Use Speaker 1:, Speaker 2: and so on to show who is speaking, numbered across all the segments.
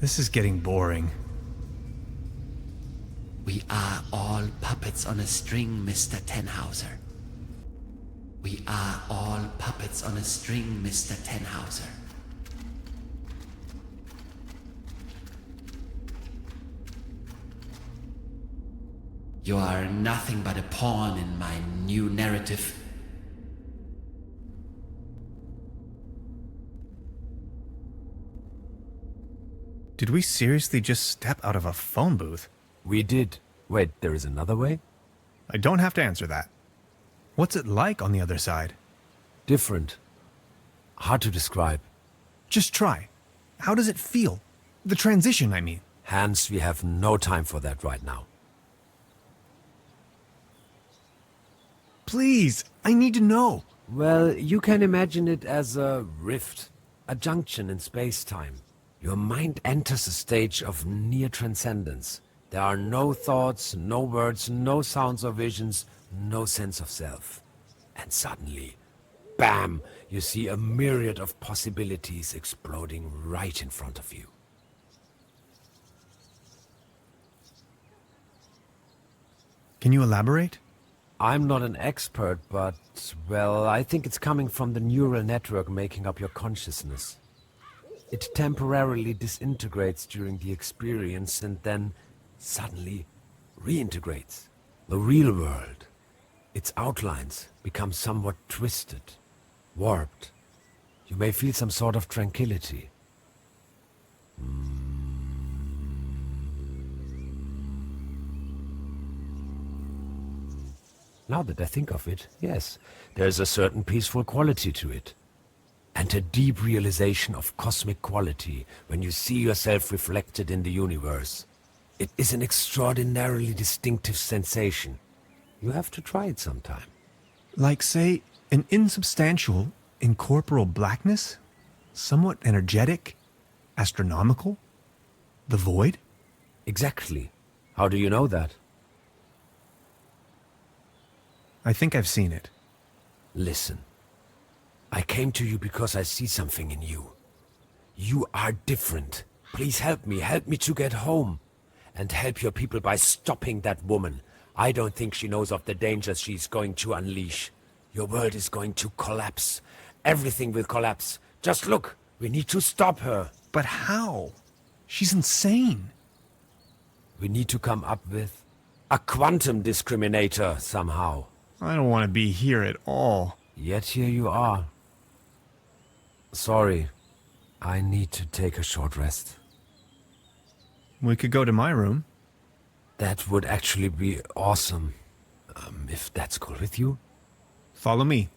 Speaker 1: This is getting boring.
Speaker 2: We are all puppets on a string, Mr. Tannhauser. We are all puppets on a string, Mr. Tannhauser. You are nothing but a pawn in my new narrative.
Speaker 1: Did we seriously just step out of a phone booth?
Speaker 3: We did. Wait, there is another way?
Speaker 1: I don't have to answer that. What's it like on the other side?
Speaker 3: Different. Hard to describe.
Speaker 1: Just try. How does it feel? The transition, I mean.
Speaker 3: Hans, we have no time for that right now.
Speaker 1: Please, I need to know.
Speaker 3: Well, you can imagine it as a rift, a junction in space-time. Your mind enters a stage of near transcendence. There are no thoughts, no words, no sounds or visions, no sense of self. And suddenly, bam, you see a myriad of possibilities exploding right in front of you.
Speaker 1: Can you elaborate?
Speaker 3: I'm not an expert, but, well, I think it's coming from the neural network making up your consciousness. It temporarily disintegrates during the experience and then suddenly reintegrates. The real world, its outlines become somewhat twisted, warped. You may feel some sort of tranquility. Now that I think of it, yes, there's a certain peaceful quality to it. And a deep realization of cosmic quality when you see yourself reflected in the universe. It is an extraordinarily distinctive sensation. You have to try it sometime.
Speaker 1: Like, say, an insubstantial, incorporeal blackness? Somewhat energetic? Astronomical? The void?
Speaker 3: Exactly. How do you know that?
Speaker 1: I think I've seen it.
Speaker 3: Listen. I came to you because I see something in you. You are different. Please help me to get home. And help your people by stopping that woman. I don't think she knows of the dangers she's going to unleash. Your world is going to collapse. Everything will collapse. Just look, we need to stop her.
Speaker 1: But how? She's insane.
Speaker 3: We need to come up with a quantum discriminator somehow.
Speaker 1: I don't want to be here at all.
Speaker 3: Yet here you are. Sorry, I need to take a short rest.
Speaker 1: We could go to my room.
Speaker 3: That would actually be awesome. If that's cool with you.
Speaker 1: Follow me.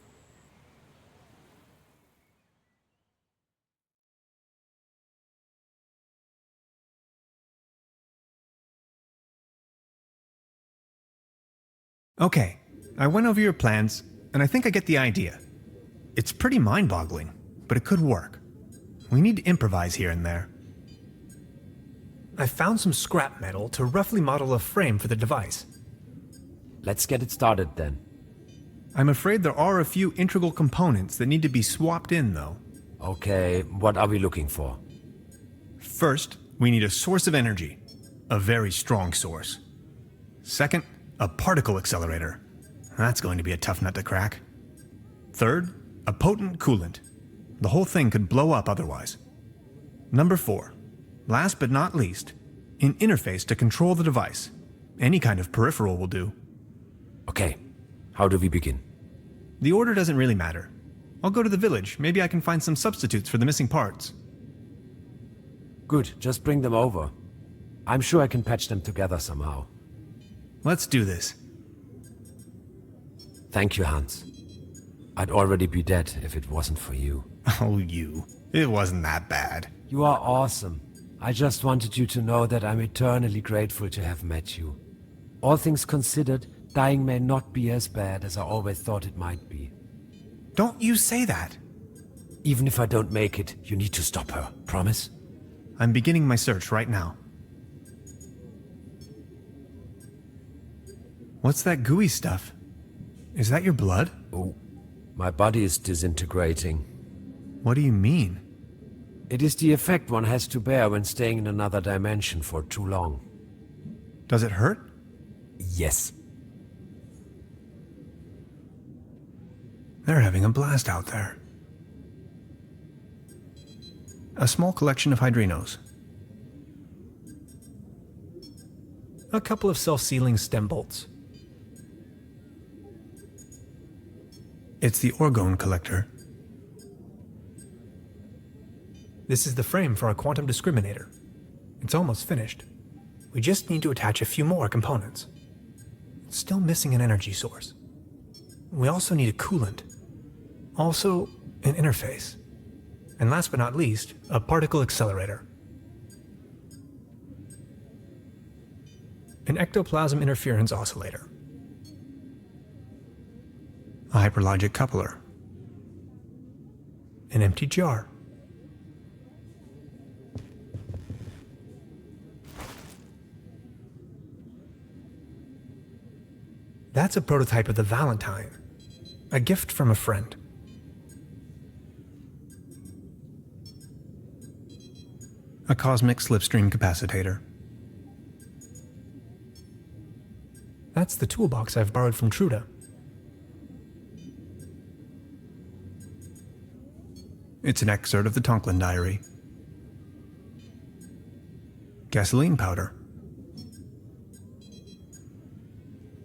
Speaker 1: Okay, I went over your plans, and I think I get the idea. It's pretty mind-boggling, but it could work. We need to improvise here and there. I found some scrap metal to roughly model a frame for the device.
Speaker 3: Let's get it started then.
Speaker 1: I'm afraid there are a few integral components that need to be swapped in, though.
Speaker 3: Okay, what are we looking for?
Speaker 1: First, we need a source of energy. A very strong source. Second, a particle accelerator. That's going to be a tough nut to crack. Third, a potent coolant. The whole thing could blow up otherwise. Number 4, last but not least, an interface to control the device. Any kind of peripheral will do.
Speaker 3: Okay, how do we begin?
Speaker 1: The order doesn't really matter. I'll go to the village. Maybe I can find some substitutes for the missing parts.
Speaker 3: Good, just bring them over. I'm sure I can patch them together somehow.
Speaker 1: Let's do this.
Speaker 3: Thank you, Hans. I'd already be dead if it wasn't for you.
Speaker 1: Oh, you. It wasn't that bad.
Speaker 3: You are awesome. I just wanted you to know that I'm eternally grateful to have met you. All things considered, dying may not be as bad as I always thought it might be.
Speaker 1: Don't you say that.
Speaker 3: Even if I don't make it, you need to stop her. Promise?
Speaker 1: I'm beginning my search right now. What's that gooey stuff? Is that your blood?
Speaker 3: Oh, my body is disintegrating.
Speaker 1: What do you mean?
Speaker 3: It is the effect one has to bear when staying in another dimension for too long.
Speaker 1: Does it hurt?
Speaker 3: Yes.
Speaker 1: They're having a blast out there. A small collection of hydrinos.
Speaker 4: A couple of self-sealing stem bolts.
Speaker 1: It's the orgone collector.
Speaker 4: This is the frame for our quantum discriminator. It's almost finished. We just need to attach a few more components. It's still missing an energy source. We also need a coolant. Also, an interface. And last but not least, a particle accelerator. An ectoplasm interference oscillator.
Speaker 1: A hyperlogic coupler.
Speaker 4: An empty jar. That's a prototype of the Valentine. A gift from a friend.
Speaker 1: A cosmic slipstream capacitator.
Speaker 4: That's the toolbox I've borrowed from Trüberbrook.
Speaker 1: It's an excerpt of the Tonklin diary. Gasoline powder.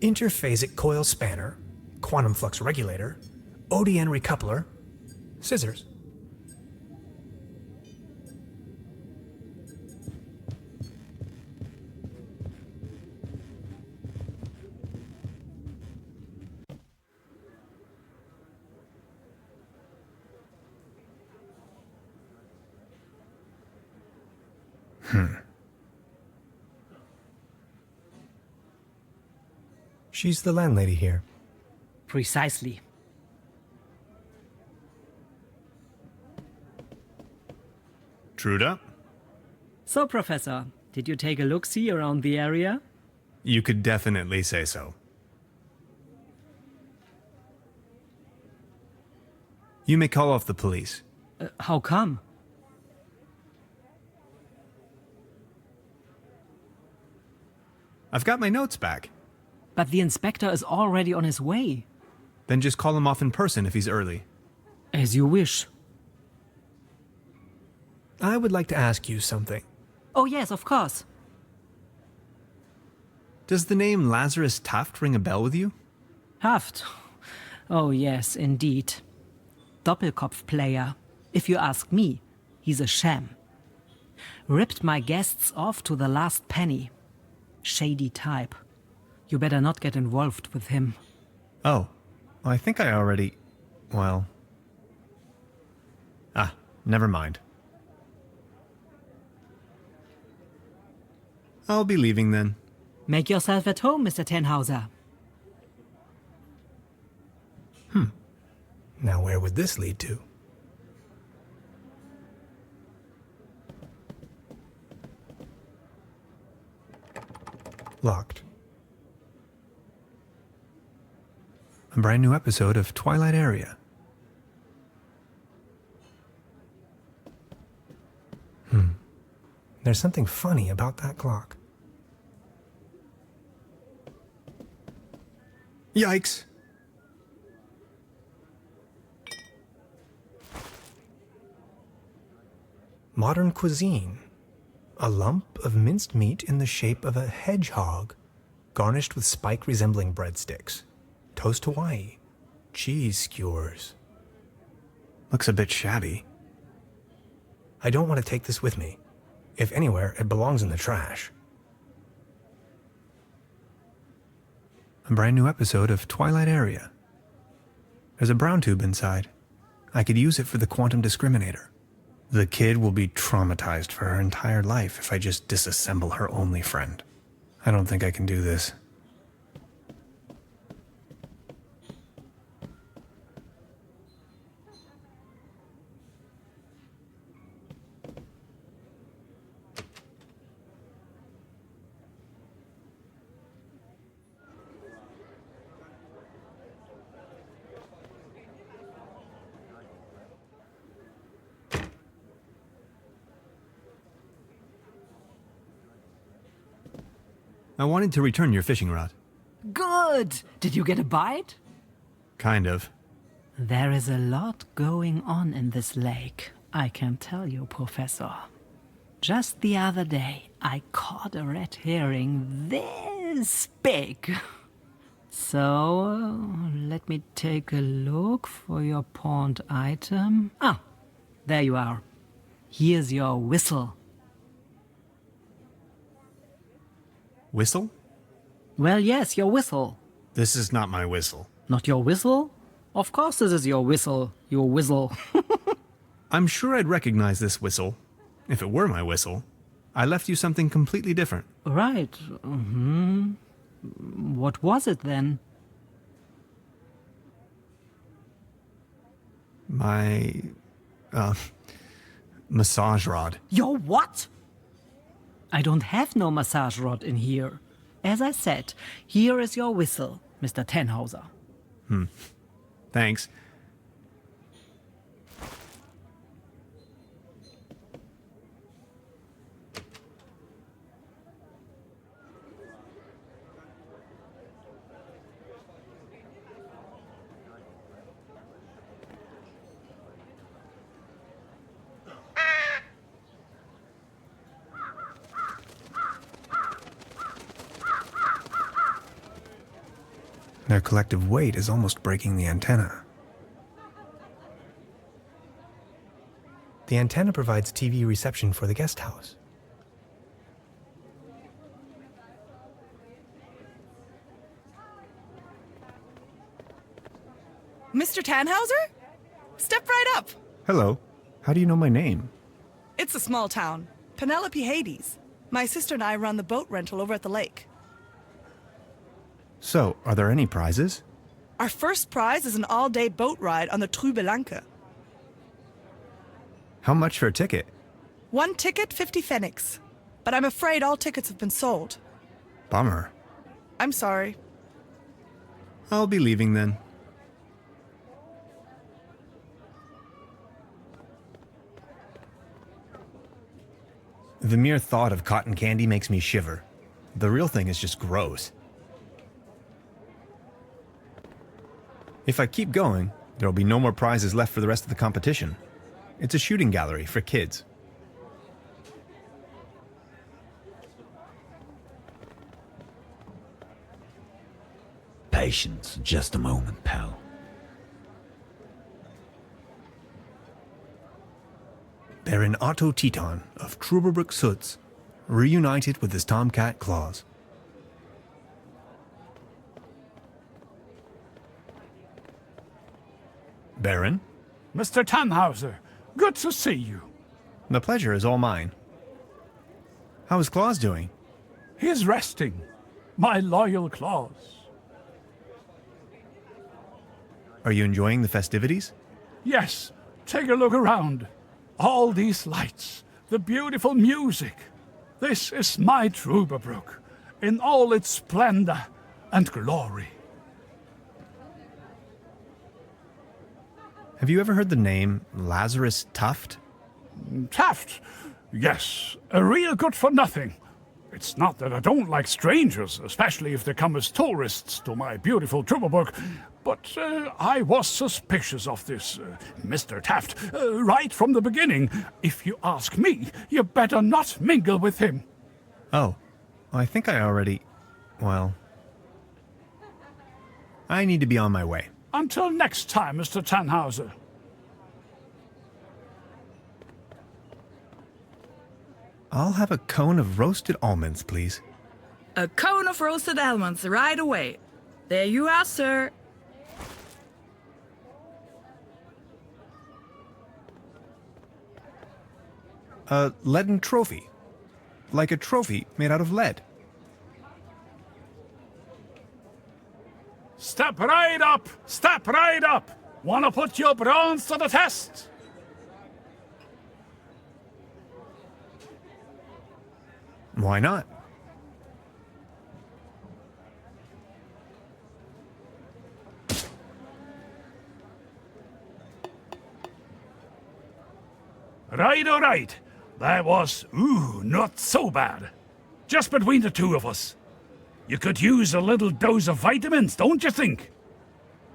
Speaker 4: Interphasic coil spanner, quantum flux regulator, ODN recoupler, scissors. She's the landlady here.
Speaker 5: Precisely.
Speaker 1: Trüberbrook?
Speaker 5: So, Professor, did you take a look-see around the area?
Speaker 1: You could definitely say so. You may call off the police.
Speaker 5: How come?
Speaker 1: I've got my notes back.
Speaker 5: But the inspector is already on his way.
Speaker 1: Then just call him off in person if he's early.
Speaker 5: As you wish.
Speaker 4: I would like to ask you something.
Speaker 5: Oh yes, of course.
Speaker 1: Does the name Lazarus Taft ring a bell with you?
Speaker 5: Haft. Oh yes, indeed. Doppelkopf player. If you ask me, he's a sham. Ripped my guests off to the last penny. Shady type. You better not get involved with him.
Speaker 1: Oh, I think I already... well... never mind. I'll be leaving then.
Speaker 5: Make yourself at home, Mr. Tannhauser.
Speaker 4: Now where would this lead to? Locked.
Speaker 1: A brand new episode of Twilight Area.
Speaker 4: There's something funny about that clock.
Speaker 1: Yikes!
Speaker 4: Modern cuisine. A lump of minced meat in the shape of a hedgehog, garnished with spike resembling breadsticks. Toast Hawaii. Cheese skewers.
Speaker 1: Looks a bit shabby.
Speaker 4: I don't want to take this with me. If anywhere, it belongs in the trash.
Speaker 1: A brand new episode of Twilight Area. There's a brown tube inside. I could use it for the quantum discriminator. The kid will be traumatized for her entire life if I just disassemble her only friend. I don't think I can do this. I wanted to return your fishing rod.
Speaker 5: Good! Did you get a bite?
Speaker 1: Kind of.
Speaker 5: There is a lot going on in this lake, I can tell you, Professor. Just the other day, I caught a red herring this big. So, let me take a look for your pawned item. Ah, there you are. Here's your whistle.
Speaker 1: Whistle?
Speaker 5: Well, yes, your whistle.
Speaker 1: This is not my whistle.
Speaker 5: Not your whistle? Of course this is your whistle, your whistle.
Speaker 1: I'm sure I'd recognize this whistle if it were my whistle. I left you something completely different.
Speaker 5: Right. What was it then?
Speaker 1: My, massage rod.
Speaker 5: Your what? I don't have no massage rod in here. As I said, here is your whistle, Mr. Tannhauser.
Speaker 1: Thanks.
Speaker 4: Their collective weight is almost breaking the antenna. The antenna provides TV reception for the guest house.
Speaker 6: Mr. Tannhauser? Step right up.
Speaker 1: Hello. How do you know my name?
Speaker 6: It's a small town. Penelope Hades. My sister and I run the boat rental over at the lake.
Speaker 1: So, are there any prizes?
Speaker 6: Our first prize is an all-day boat ride on the Trüberbrook.
Speaker 1: How much for a ticket?
Speaker 6: One ticket, 50 pfennigs. But I'm afraid all tickets have been sold.
Speaker 1: Bummer.
Speaker 6: I'm sorry.
Speaker 1: I'll be leaving then. The mere thought of cotton candy makes me shiver. The real thing is just gross. If I keep going, there'll be no more prizes left for the rest of the competition. It's a shooting gallery for kids.
Speaker 7: Patience, just a moment, pal.
Speaker 1: Baron Otto Teton of Trüberbrook Sutz, reunited with his tomcat claws. Baron,
Speaker 8: Mr. Tannhauser, good to see you.
Speaker 1: the pleasure is all mine. How is Claus doing?
Speaker 8: He is resting. My loyal Claus.
Speaker 1: Are you enjoying the festivities?
Speaker 8: Yes, take a look around. All these lights, the beautiful music. This is my Trüberbrook, in all its splendor and glory.
Speaker 1: Have you ever heard the name Lazarus Tuft?
Speaker 8: Taft, yes, a real good for nothing. It's not that I don't like strangers, especially if they come as tourists to my beautiful Trüberbrook, but I was suspicious of this Mr. Taft right from the beginning. If you ask me, you better not mingle with him.
Speaker 1: Oh, I think I already... well... I need to be on my way.
Speaker 8: Until next time, Mr. Tannhauser.
Speaker 1: I'll have a cone of roasted almonds, please.
Speaker 9: A cone of roasted almonds right away. There you are, sir.
Speaker 1: A leaden trophy. Like a trophy made out of lead.
Speaker 8: Step right up! Step right up! Wanna put your bronze to the test?
Speaker 1: Why not?
Speaker 8: Right, all right. That was, not so bad. Just between the two of us. You could use a little dose of vitamins, don't you think?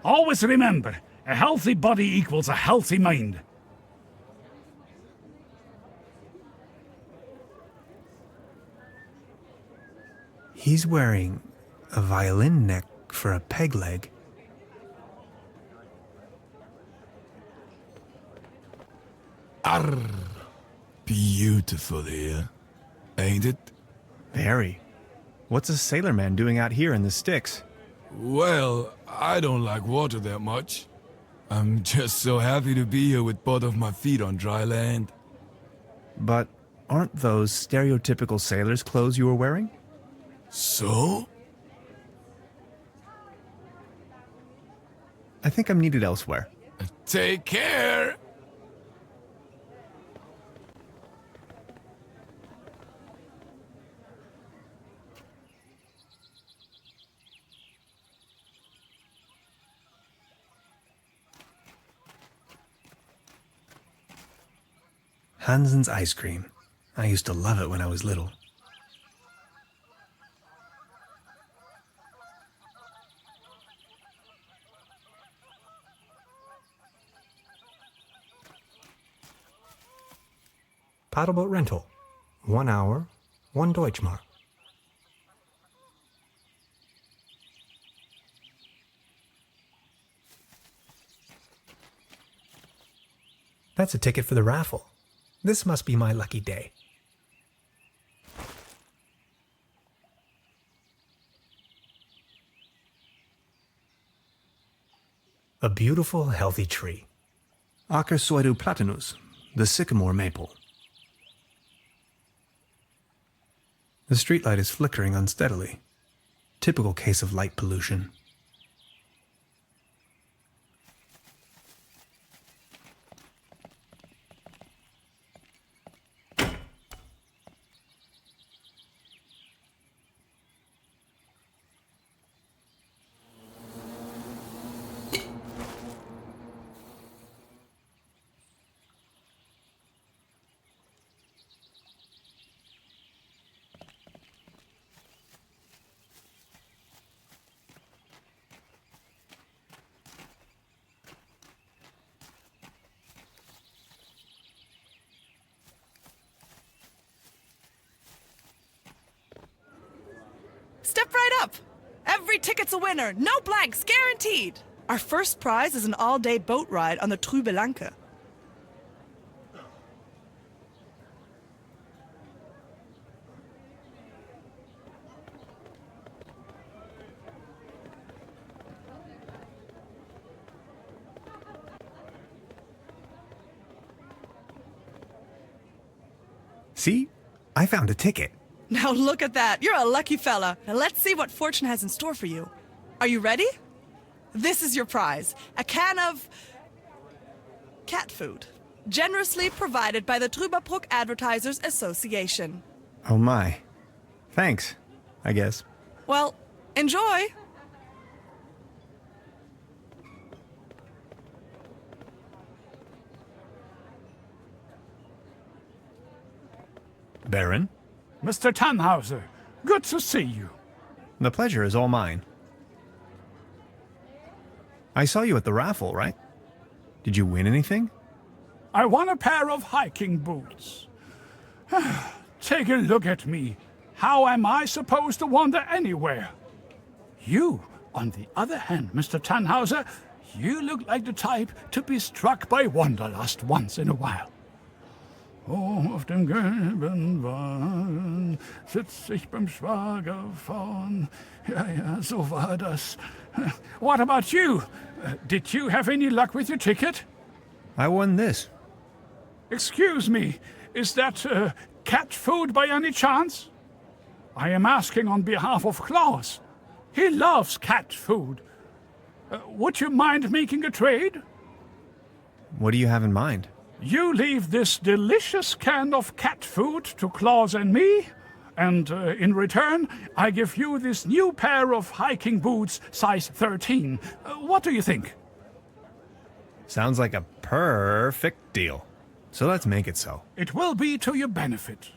Speaker 8: Always remember, a healthy body equals a healthy mind.
Speaker 4: He's wearing a violin neck for a peg leg.
Speaker 7: Arr, beautiful here, ain't it?
Speaker 1: Very. What's a sailorman doing out here in the sticks?
Speaker 7: Well, I don't like water that much. I'm just so happy to be here with both of my feet on dry land.
Speaker 1: But aren't those stereotypical sailor's clothes you were wearing?
Speaker 7: So?
Speaker 1: I think I'm needed elsewhere.
Speaker 7: Take care!
Speaker 4: Hansen's ice cream. I used to love it when I was little. Paddleboat rental. 1 hour, 1 Deutschmark. That's a ticket for the raffle. This must be my lucky day. A beautiful, healthy tree.
Speaker 1: Acersoidu platanus, the sycamore maple. The streetlight is flickering unsteadily. Typical case of light pollution.
Speaker 6: Step right up. Every ticket's a winner. No blanks, guaranteed. Our first prize is an all-day boat ride on the Trüberbrook.
Speaker 1: See? I found a ticket.
Speaker 6: Now look at that. You're a lucky fella. Now let's see what fortune has in store for you. Are you ready? This is your prize. A can of cat food. Generously provided by the Trüberbrook Advertisers Association.
Speaker 1: Oh my. Thanks, I guess.
Speaker 6: Well, enjoy.
Speaker 1: Baron,
Speaker 8: Mr. Tannhauser, good to see you.
Speaker 1: the pleasure is all mine. I saw you at the raffle, right? Did you win anything?
Speaker 8: I won a pair of hiking boots. Take a look at me. How am I supposed to wander anywhere? You, on the other hand, Mr. Tannhauser, you look like the type to be struck by wanderlust once in a while. Oh, auf dem gelben Wagen sitz ich beim Schwager vorn. Ja, so war das. What about you? Did you have any luck with your ticket?
Speaker 1: I won this.
Speaker 8: Excuse me, is that cat food by any chance? I am asking on behalf of Klaus. He loves cat food. Would you mind making a trade?
Speaker 1: What do you have in mind?
Speaker 8: You leave this delicious can of cat food to Klaus and me, and in return, I give you this new pair of hiking boots, size 13. What do you think?
Speaker 1: Sounds like a perfect deal. So let's make it so.
Speaker 8: It will be to your benefit.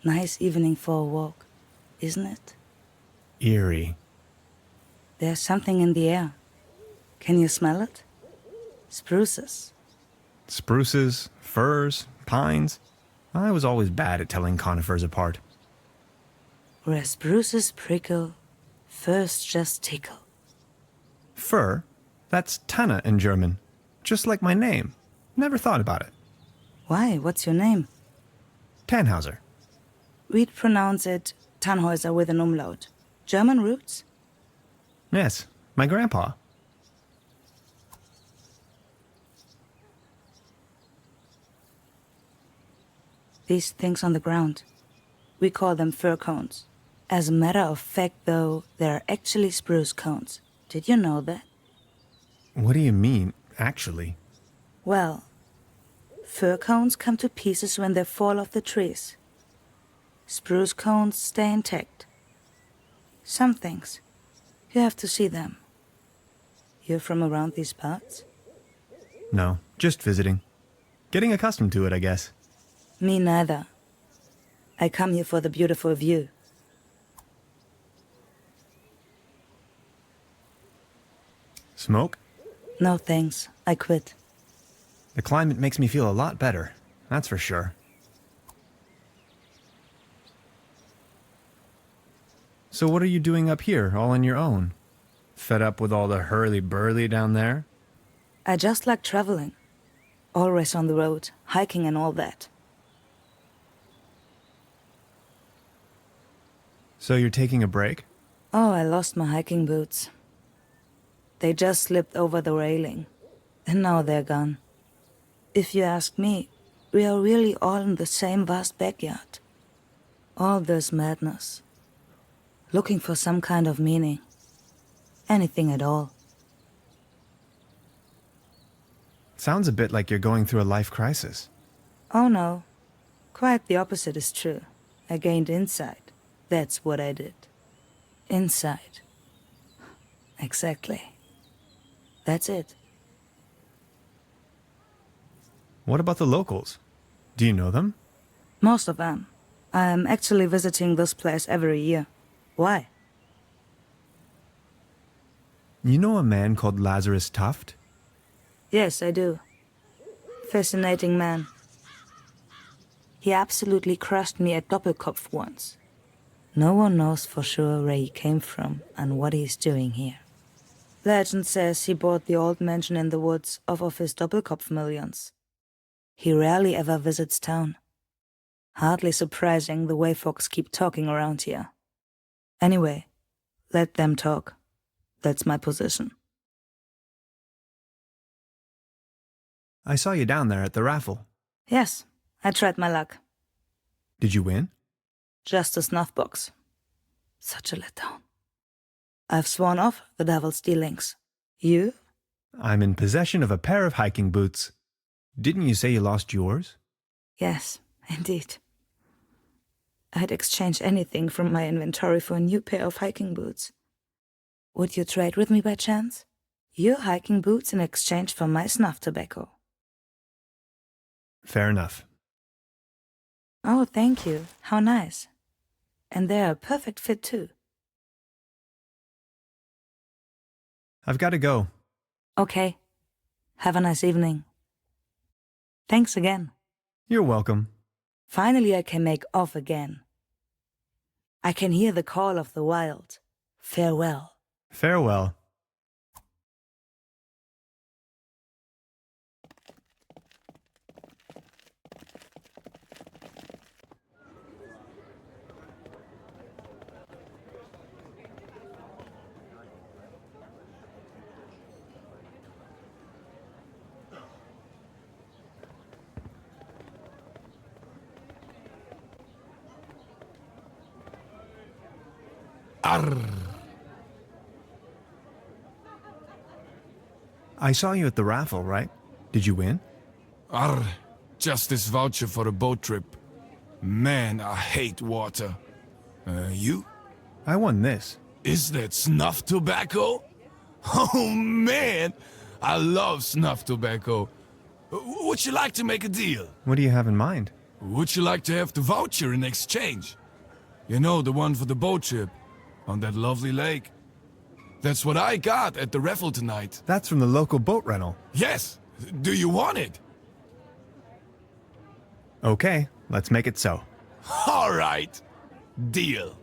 Speaker 10: Nice evening for a walk, isn't it?
Speaker 1: Eerie.
Speaker 10: There's something in the air. Can you smell it? Spruces.
Speaker 1: Spruces, firs, pines. I was always bad at telling conifers apart.
Speaker 10: Where spruces prickle, firs just tickle.
Speaker 1: Fir? That's Tanne in German. Just like my name. Never thought about it.
Speaker 10: Why? What's your name?
Speaker 1: Tannhauser.
Speaker 10: We'd pronounce it Tannhauser with an umlaut. German roots?
Speaker 1: Yes, my grandpa.
Speaker 10: These things on the ground. We call them fir cones. As a matter of fact, though, they're actually spruce cones. Did you know that?
Speaker 1: What do you mean, actually?
Speaker 10: Well, fir cones come to pieces when they fall off the trees. Spruce cones stay intact. Some things. You have to see them. You're from around these parts?
Speaker 1: No, just visiting. Getting accustomed to it, I guess.
Speaker 10: Me neither. I come here for the beautiful view.
Speaker 1: Smoke?
Speaker 10: No thanks. I quit.
Speaker 1: The climate makes me feel a lot better, that's for sure. So what are you doing up here, all on your own? Fed up with all the hurly-burly down there?
Speaker 10: I just like traveling. Always on the road, hiking and all that.
Speaker 1: So you're taking a break?
Speaker 10: Oh, I lost my hiking boots. They just slipped over the railing, and now they're gone. If you ask me, we are really all in the same vast backyard. All this madness. Looking for some kind of meaning. Anything at all.
Speaker 1: Sounds a bit like you're going through a life crisis.
Speaker 10: Oh no. Quite the opposite is true. I gained insight. That's what I did. Insight. Exactly. That's it.
Speaker 1: What about the locals? Do you know them?
Speaker 10: Most of them. I'm actually visiting this place every year. Why?
Speaker 1: You know a man called Lazarus Tuft?
Speaker 10: Yes, I do. Fascinating man. He absolutely crushed me at Doppelkopf once. No one knows for sure where he came from and what he's doing here. Legend says he bought the old mansion in the woods off of his Doppelkopf millions. He rarely ever visits town. Hardly surprising the way folks keep talking around here. Anyway, let them talk. That's my position.
Speaker 1: I saw you down there at the raffle.
Speaker 10: Yes, I tried my luck.
Speaker 1: Did you win?
Speaker 10: Just a snuff box. Such a letdown. I've sworn off the devil's dealings. You?
Speaker 1: I'm in possession of a pair of hiking boots. Didn't you say you lost yours?
Speaker 10: Yes, indeed. I'd exchange anything from my inventory for a new pair of hiking boots. Would you trade with me by chance? Your hiking boots in exchange for my snuff tobacco.
Speaker 1: Fair enough.
Speaker 10: Oh, thank you. How nice. And they're a perfect fit too.
Speaker 1: I've got to go.
Speaker 10: Okay. Have a nice evening. Thanks again.
Speaker 1: You're welcome.
Speaker 10: Finally I can make off again. I can hear the call of the wild. Farewell.
Speaker 1: Farewell.
Speaker 7: Arr.
Speaker 1: I saw you at the raffle, right? Did you win?
Speaker 7: Arr. Just this voucher for a boat trip. Man, I hate water. You?
Speaker 1: I won this.
Speaker 7: Is that snuff tobacco? Oh man, I love snuff tobacco. Would you like to make a deal?
Speaker 1: What do you have in mind?
Speaker 7: Would you like to have the voucher in exchange? You know, the one for the boat trip on that lovely lake. That's what I got at the raffle tonight.
Speaker 1: That's from the local boat rental.
Speaker 7: Yes. Do you want it?
Speaker 1: Okay, let's make it so.
Speaker 7: All right. Deal.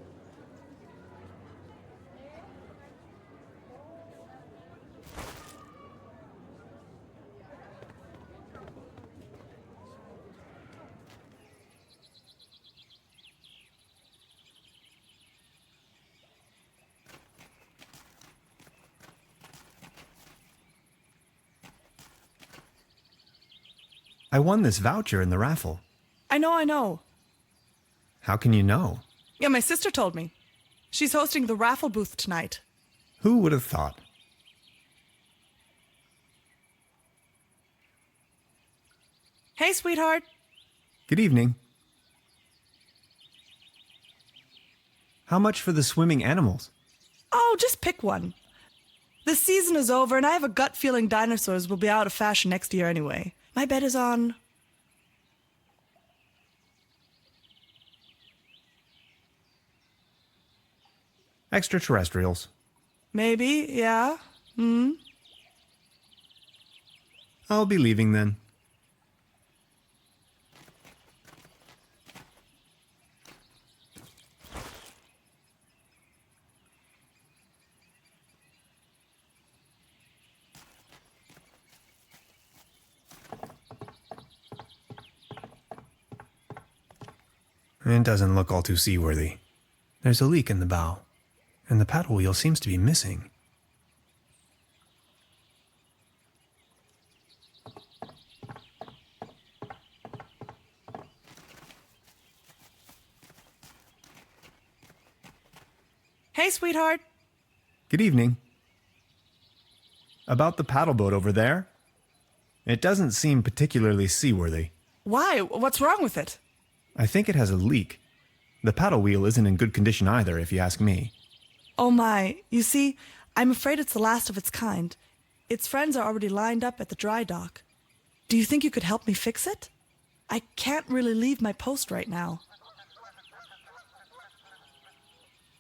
Speaker 1: I won this voucher in the raffle.
Speaker 6: I know.
Speaker 1: How can you know?
Speaker 6: Yeah, my sister told me. She's hosting the raffle booth tonight.
Speaker 1: Who would have thought?
Speaker 6: Hey, sweetheart.
Speaker 1: Good evening. How much for the swimming animals?
Speaker 6: Oh, just pick one. The season is over, and I have a gut feeling dinosaurs will be out of fashion next year anyway. My bet is on...
Speaker 1: Extraterrestrials.
Speaker 6: Maybe, yeah.
Speaker 1: I'll be leaving then. It doesn't look all too seaworthy. There's a leak in the bow, and the paddle wheel seems to be missing.
Speaker 6: Hey, sweetheart.
Speaker 1: Good evening. About the paddle boat over there? It doesn't seem particularly seaworthy.
Speaker 6: Why? What's wrong with it?
Speaker 1: I think it has a leak. The paddle wheel isn't in good condition either, if you ask me.
Speaker 6: Oh my. You see, I'm afraid it's the last of its kind. Its friends are already lined up at the dry dock. Do you think you could help me fix it? I can't really leave my post right now.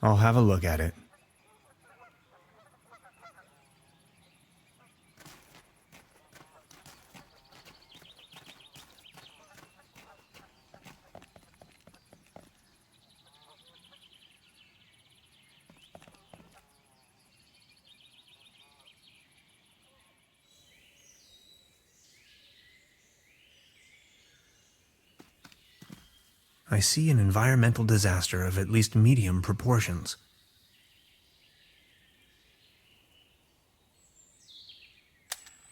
Speaker 1: I'll have a look at it. I see an environmental disaster of at least medium proportions.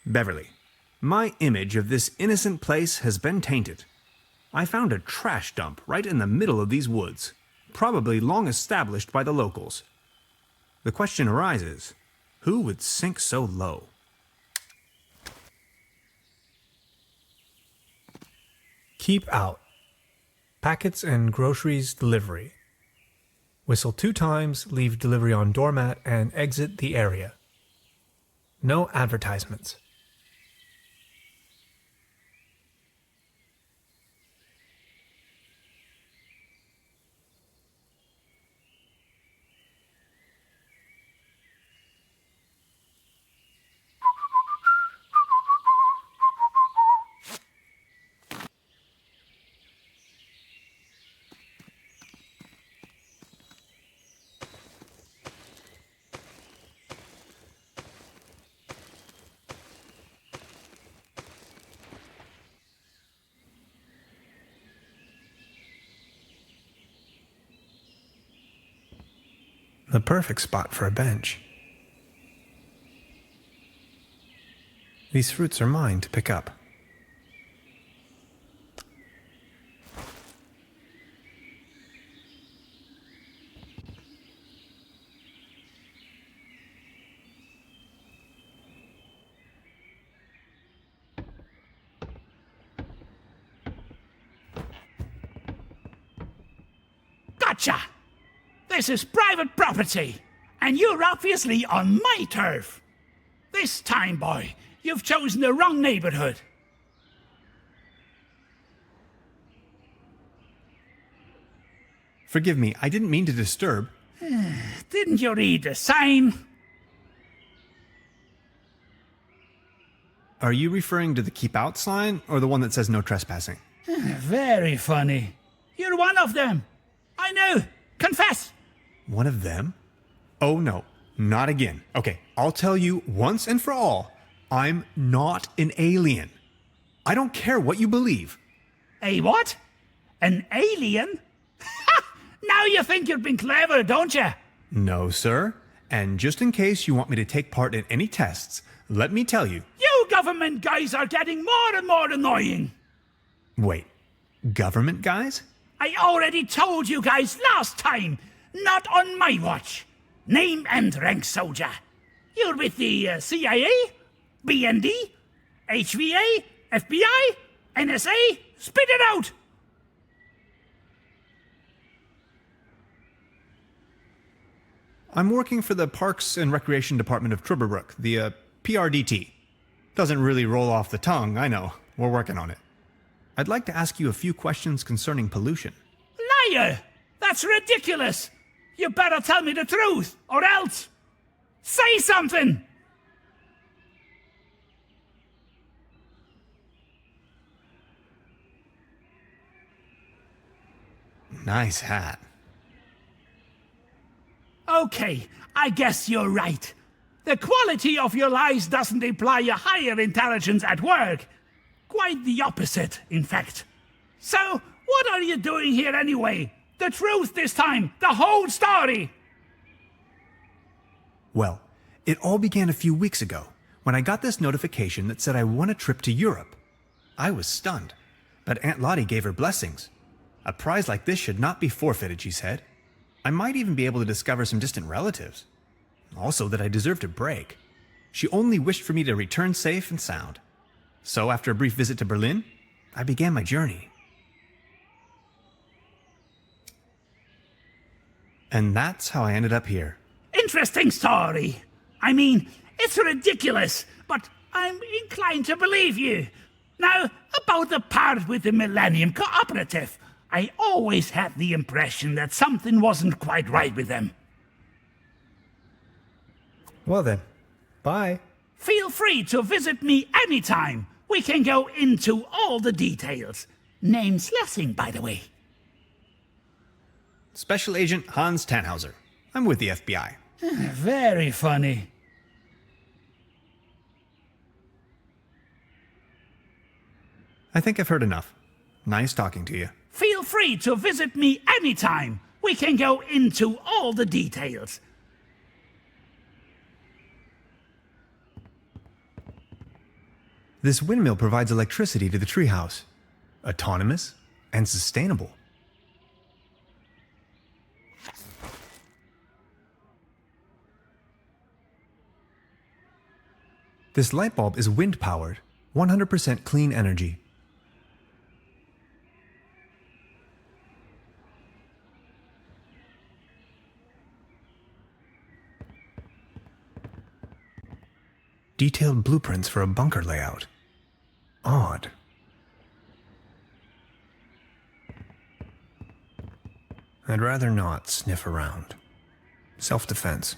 Speaker 1: Beverly, my image of this innocent place has been tainted. I found a trash dump right in the middle of these woods, probably long established by the locals. The question arises, who would sink so low?
Speaker 4: Keep out. Packets and groceries delivery. Whistle 2 times, leave delivery on doormat, and exit the area. No advertisements.
Speaker 1: The perfect spot for a bench. These fruits are mine to pick up.
Speaker 8: Gotcha! This is private property, and you're obviously on my turf. This time, boy, you've chosen the wrong neighborhood.
Speaker 1: Forgive me, I didn't mean to disturb.
Speaker 8: Didn't you read the sign?
Speaker 1: Are you referring to the keep out sign or the one that says no trespassing?
Speaker 8: Very funny. You're one of them. I know. Confess.
Speaker 1: One of them? Oh no, not again. Okay, I'll tell you once and for all, I'm not an alien. I don't care what you believe.
Speaker 8: A what? An alien? Now you think you've been clever, don't you?
Speaker 1: No, sir. And just in case you want me to take part in any tests, let me tell you.
Speaker 8: You government guys are getting more and more annoying.
Speaker 1: Wait, government guys?
Speaker 8: I already told you guys last time. Not on my watch. Name and rank soldier. You're with the CIA, BND, HVA, FBI, NSA. Spit it out!
Speaker 1: I'm working for the Parks and Recreation Department of Trüberbrook, the PRDT. Doesn't really roll off the tongue, I know. We're working on it. I'd like to ask you a few questions concerning pollution.
Speaker 8: Liar! That's ridiculous! You better tell me the truth, or else! Say something!
Speaker 1: Nice hat.
Speaker 8: Okay, I guess you're right. The quality of your lies doesn't imply a higher intelligence at work. Quite the opposite, in fact. So, what are you doing here anyway? The truth this time, the whole story!
Speaker 1: Well, it all began a few weeks ago, when I got this notification that said I won a trip to Europe. I was stunned, but Aunt Lottie gave her blessings. A prize like this should not be forfeited, she said. I might even be able to discover some distant relatives. Also that I deserved a break. She only wished for me to return safe and sound. So after a brief visit to Berlin, I began my journey. And that's how I ended up here.
Speaker 8: Interesting story. I mean, it's ridiculous, but I'm inclined to believe you. Now, about the part with the Millennium Cooperative, I always had the impression that something wasn't quite right with them.
Speaker 4: Well then, bye.
Speaker 8: Feel free to visit me anytime. We can go into all the details. Name's Lessing, by the way.
Speaker 1: Special Agent Hans Tannhauser. I'm with the FBI.
Speaker 8: Very funny.
Speaker 1: I think I've heard enough. Nice talking to you.
Speaker 8: Feel free to visit me anytime. We can go into all the details.
Speaker 1: This windmill provides electricity to the treehouse. Autonomous and sustainable. This light bulb is wind-powered, 100% clean energy. Detailed blueprints for a bunker layout. Odd. I'd rather not sniff around. Self-defense.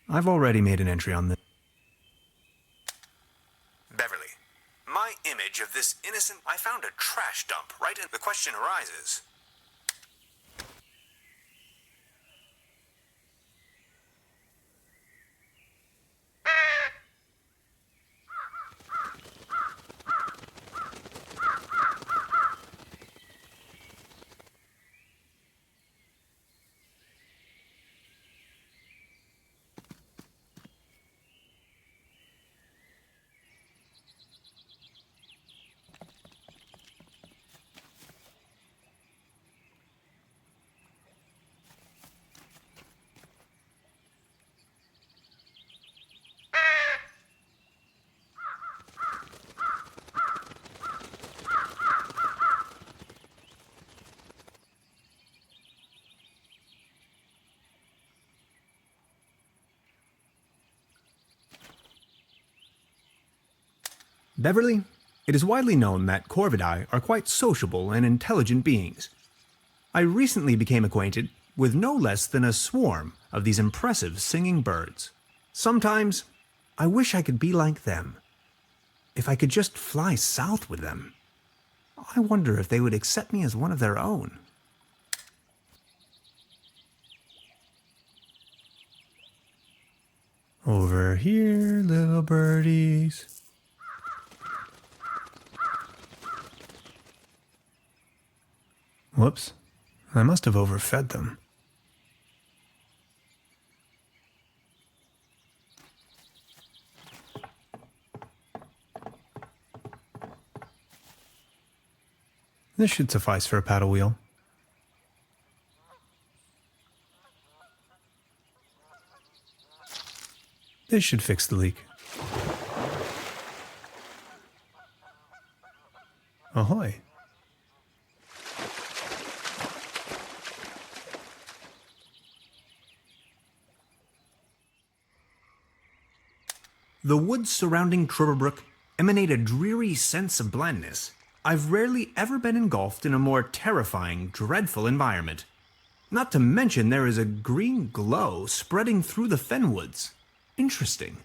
Speaker 1: I've already made an entry on this. Beverly, my image of this innocent... I found a trash dump right in... The question arises. Beverly, it is widely known that corvidae are quite sociable and intelligent beings. I recently became acquainted with no less than a swarm of these impressive singing birds. Sometimes, I wish I could be like them. If I could just fly south with them. I wonder if they would accept me as one of their own. Over here, little birdies. Whoops, I must have overfed them. This should suffice for a paddle wheel. This should fix the leak. Ahoy! The woods surrounding Trüberbrook emanate a dreary sense of blandness. I've rarely ever been engulfed in a more terrifying, dreadful environment. Not to mention there is a green glow spreading through the fenwoods. Interesting.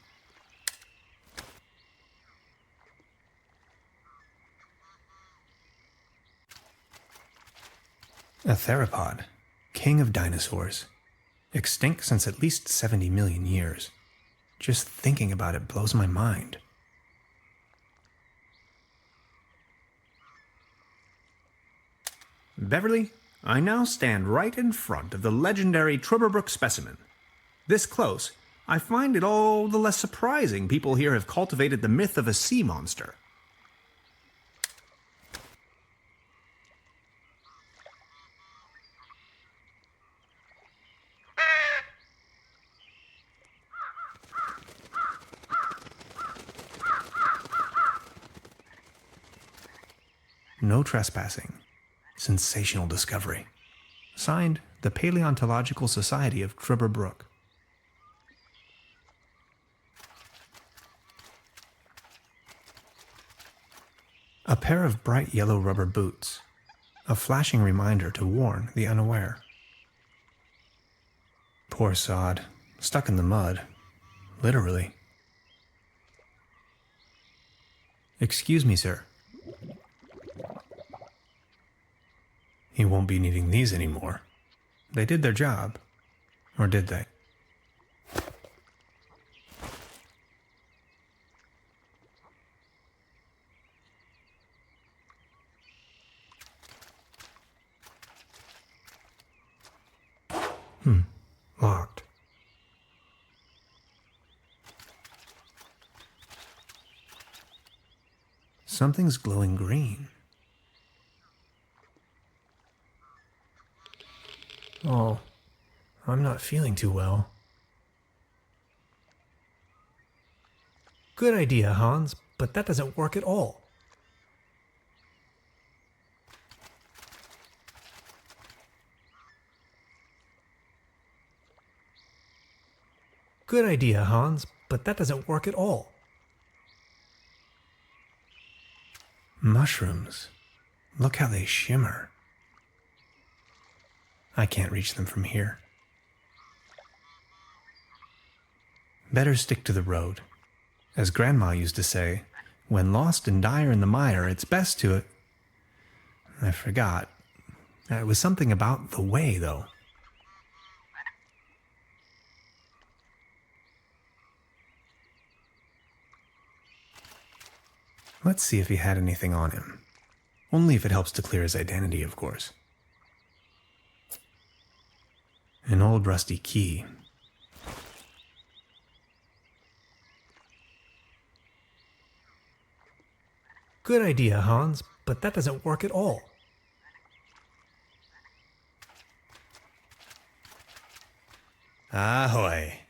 Speaker 1: A theropod, king of dinosaurs. Extinct since at least 70 million years. Just thinking about it blows my mind. Beverly, I now stand right in front of the legendary Trüberbrook specimen. This close, I find it all the less surprising people here have cultivated the myth of a sea monster. No trespassing. Sensational discovery. Signed, the Paleontological Society of Trüberbrook. A pair of bright yellow rubber boots. A flashing reminder to warn the unaware. Poor sod. Stuck in the mud. Literally. Excuse me, sir. He won't be needing these anymore. They did their job. Or did they? Locked. Something's glowing green. Oh, I'm not feeling too well. Good idea, Hans, but that doesn't work at all. Good idea, Hans, but that doesn't work at all. Mushrooms. Look how they shimmer. I can't reach them from here. Better stick to the road. As Grandma used to say, when lost and dire in the mire, it's best to... I forgot. It was something about the way, though. Let's see if he had anything on him. Only if it helps to clear his identity, of course. An old rusty key. Good idea, Hans, but that doesn't work at all. Ahoy.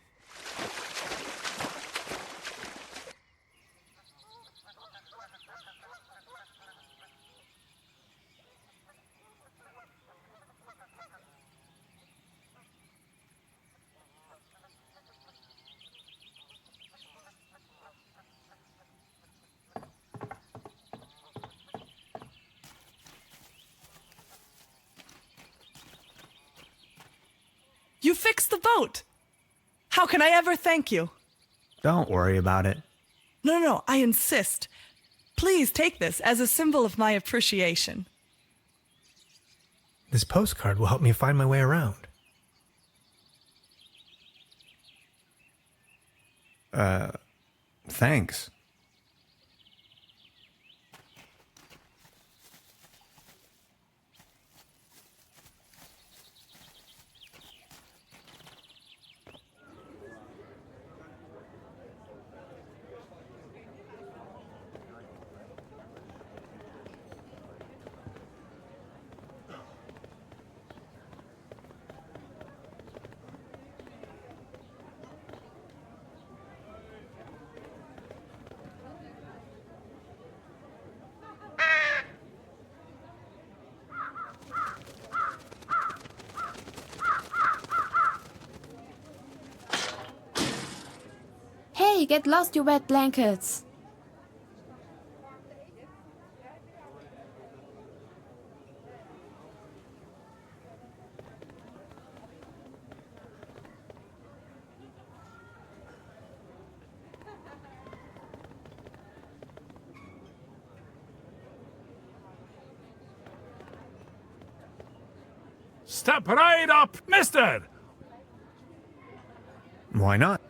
Speaker 6: You fixed the boat! How can I ever thank you?
Speaker 1: Don't worry about it.
Speaker 6: No, I insist. Please take this as a symbol of my appreciation.
Speaker 4: This postcard will help me find my way around.
Speaker 1: Thanks.
Speaker 11: Hey, get lost, you wet blankets!
Speaker 8: Step right up, mister!
Speaker 1: Why not?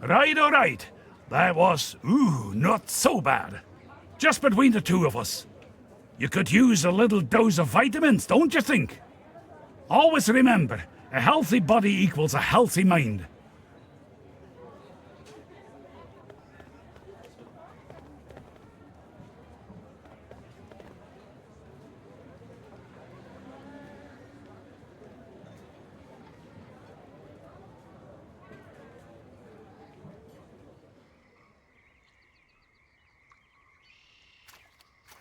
Speaker 8: Right, all right. That was, not so bad. Just between the two of us. You could use a little dose of vitamins, don't you think? Always remember, a healthy body equals a healthy mind.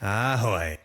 Speaker 1: Ahoy.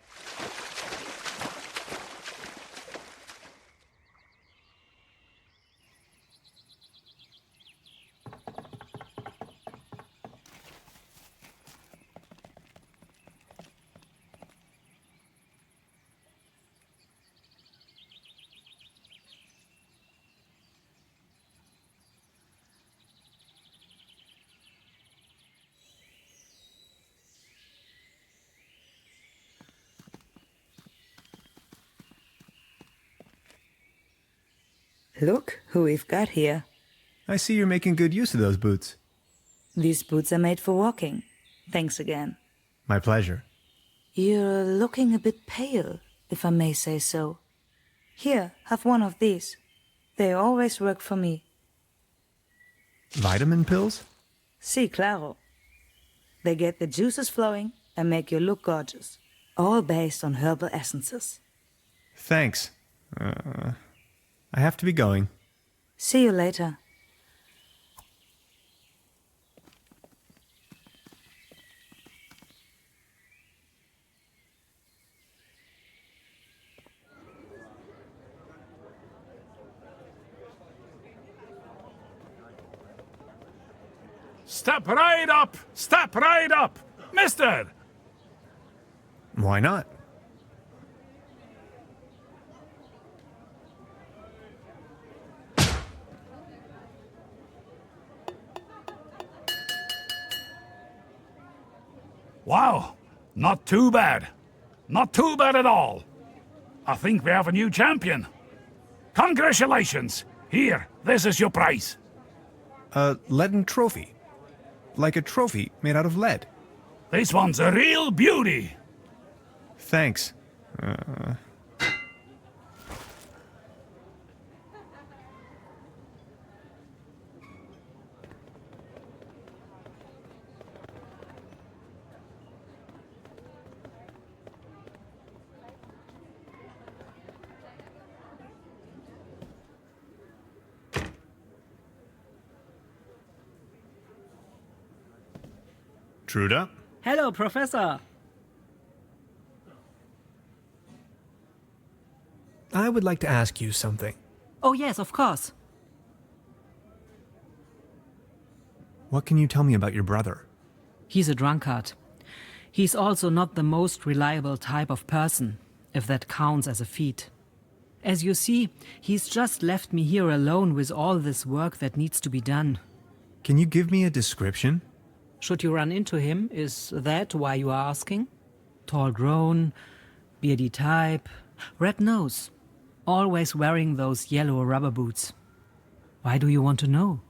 Speaker 10: Look who we've got here.
Speaker 1: I see you're making good use of those boots.
Speaker 10: These boots are made for walking. Thanks again.
Speaker 1: My pleasure.
Speaker 10: You're looking a bit pale, if I may say so. Here, have one of these. They always work for me.
Speaker 1: Vitamin pills?
Speaker 10: Si, claro. They get the juices flowing and make you look gorgeous. All based on herbal essences.
Speaker 1: Thanks. I have to be going.
Speaker 10: See you later.
Speaker 8: Step right up! Step right up! Mister!
Speaker 1: Why not?
Speaker 8: Wow, not too bad. Not too bad at all. I think we have a new champion. Congratulations! Here, this is your prize.
Speaker 1: A leaden trophy. Like a trophy made out of lead.
Speaker 8: This one's a real beauty.
Speaker 1: Thanks. Truda?
Speaker 12: Hello, Professor.
Speaker 4: I would like to ask you something.
Speaker 5: Oh, yes, of course.
Speaker 1: What can you tell me about your brother?
Speaker 5: He's a drunkard. He's also not the most reliable type of person, if that counts as a feat. As you see, he's just left me here alone with all this work that needs to be done.
Speaker 1: Can you give me a description?
Speaker 5: Should you run into him, is that why you are asking? Tall grown, beardy type, red nose, always wearing those yellow rubber boots. Why do you want to know?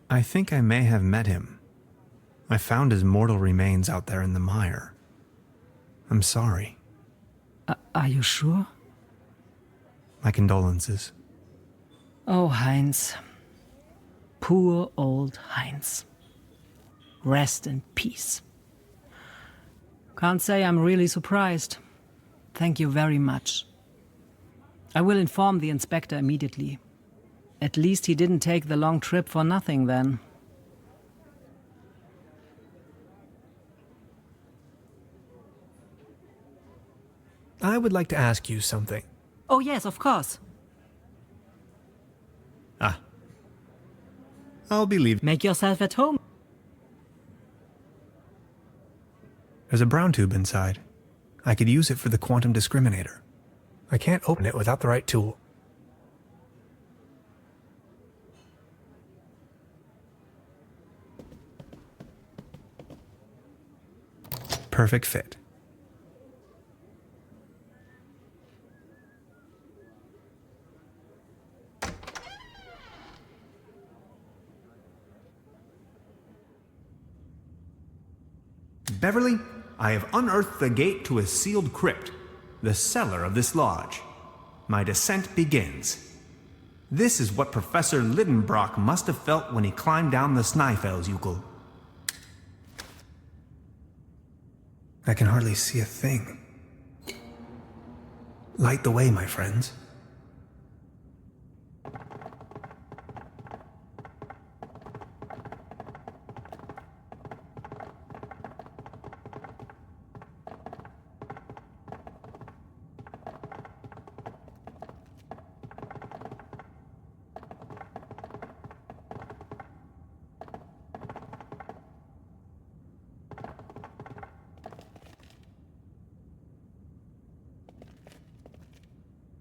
Speaker 1: I think I may have met him. I found his mortal remains out there in the mire. I'm sorry.
Speaker 5: Are you sure?
Speaker 1: My condolences.
Speaker 5: Oh, Heinz. Poor old Heinz. Rest in peace. Can't say I'm really surprised. Thank you very much. I will inform the inspector immediately. At least he didn't take the long trip for nothing then.
Speaker 4: I would like to ask you something.
Speaker 5: Oh yes, of course.
Speaker 1: I'll be leaving.
Speaker 5: Make yourself at home.
Speaker 4: There's a brown tube inside. I could use it for the quantum discriminator. I can't open it without the right tool.
Speaker 1: Perfect fit. Beverly, I have unearthed the gate to a sealed crypt, the cellar of this lodge. My descent begins. This is what Professor Lidenbrock must have felt when he climbed down the Snæfellsjökull.
Speaker 4: I can hardly see a thing. Light the way, my friends.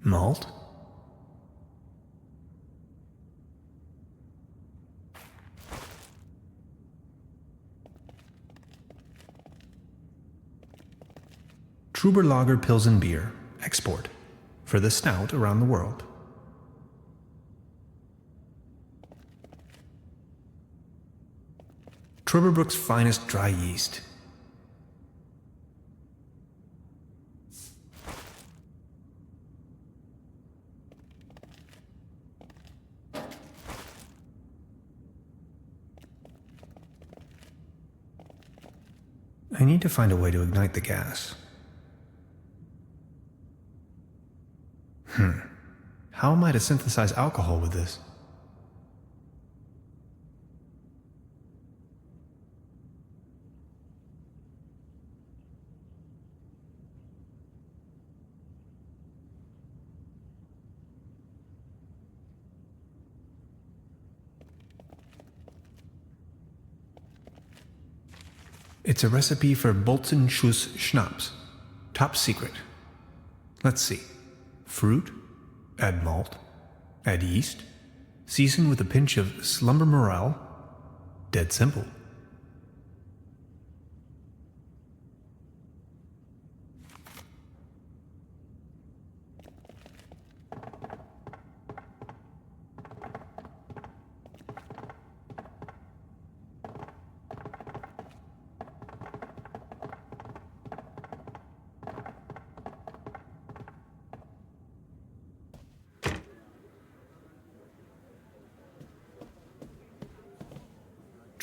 Speaker 4: Malt?
Speaker 1: Trüberbrook Pilsen beer, export, for the snout around the world. Trüberbrook's finest dry yeast. I need to find a way to ignite the gas. How am I to synthesize alcohol with this? It's a recipe for Bolzenschuss Schnapps. Top secret. Let's see. Fruit, add malt, add yeast, season with a pinch of slumber morale. Dead simple.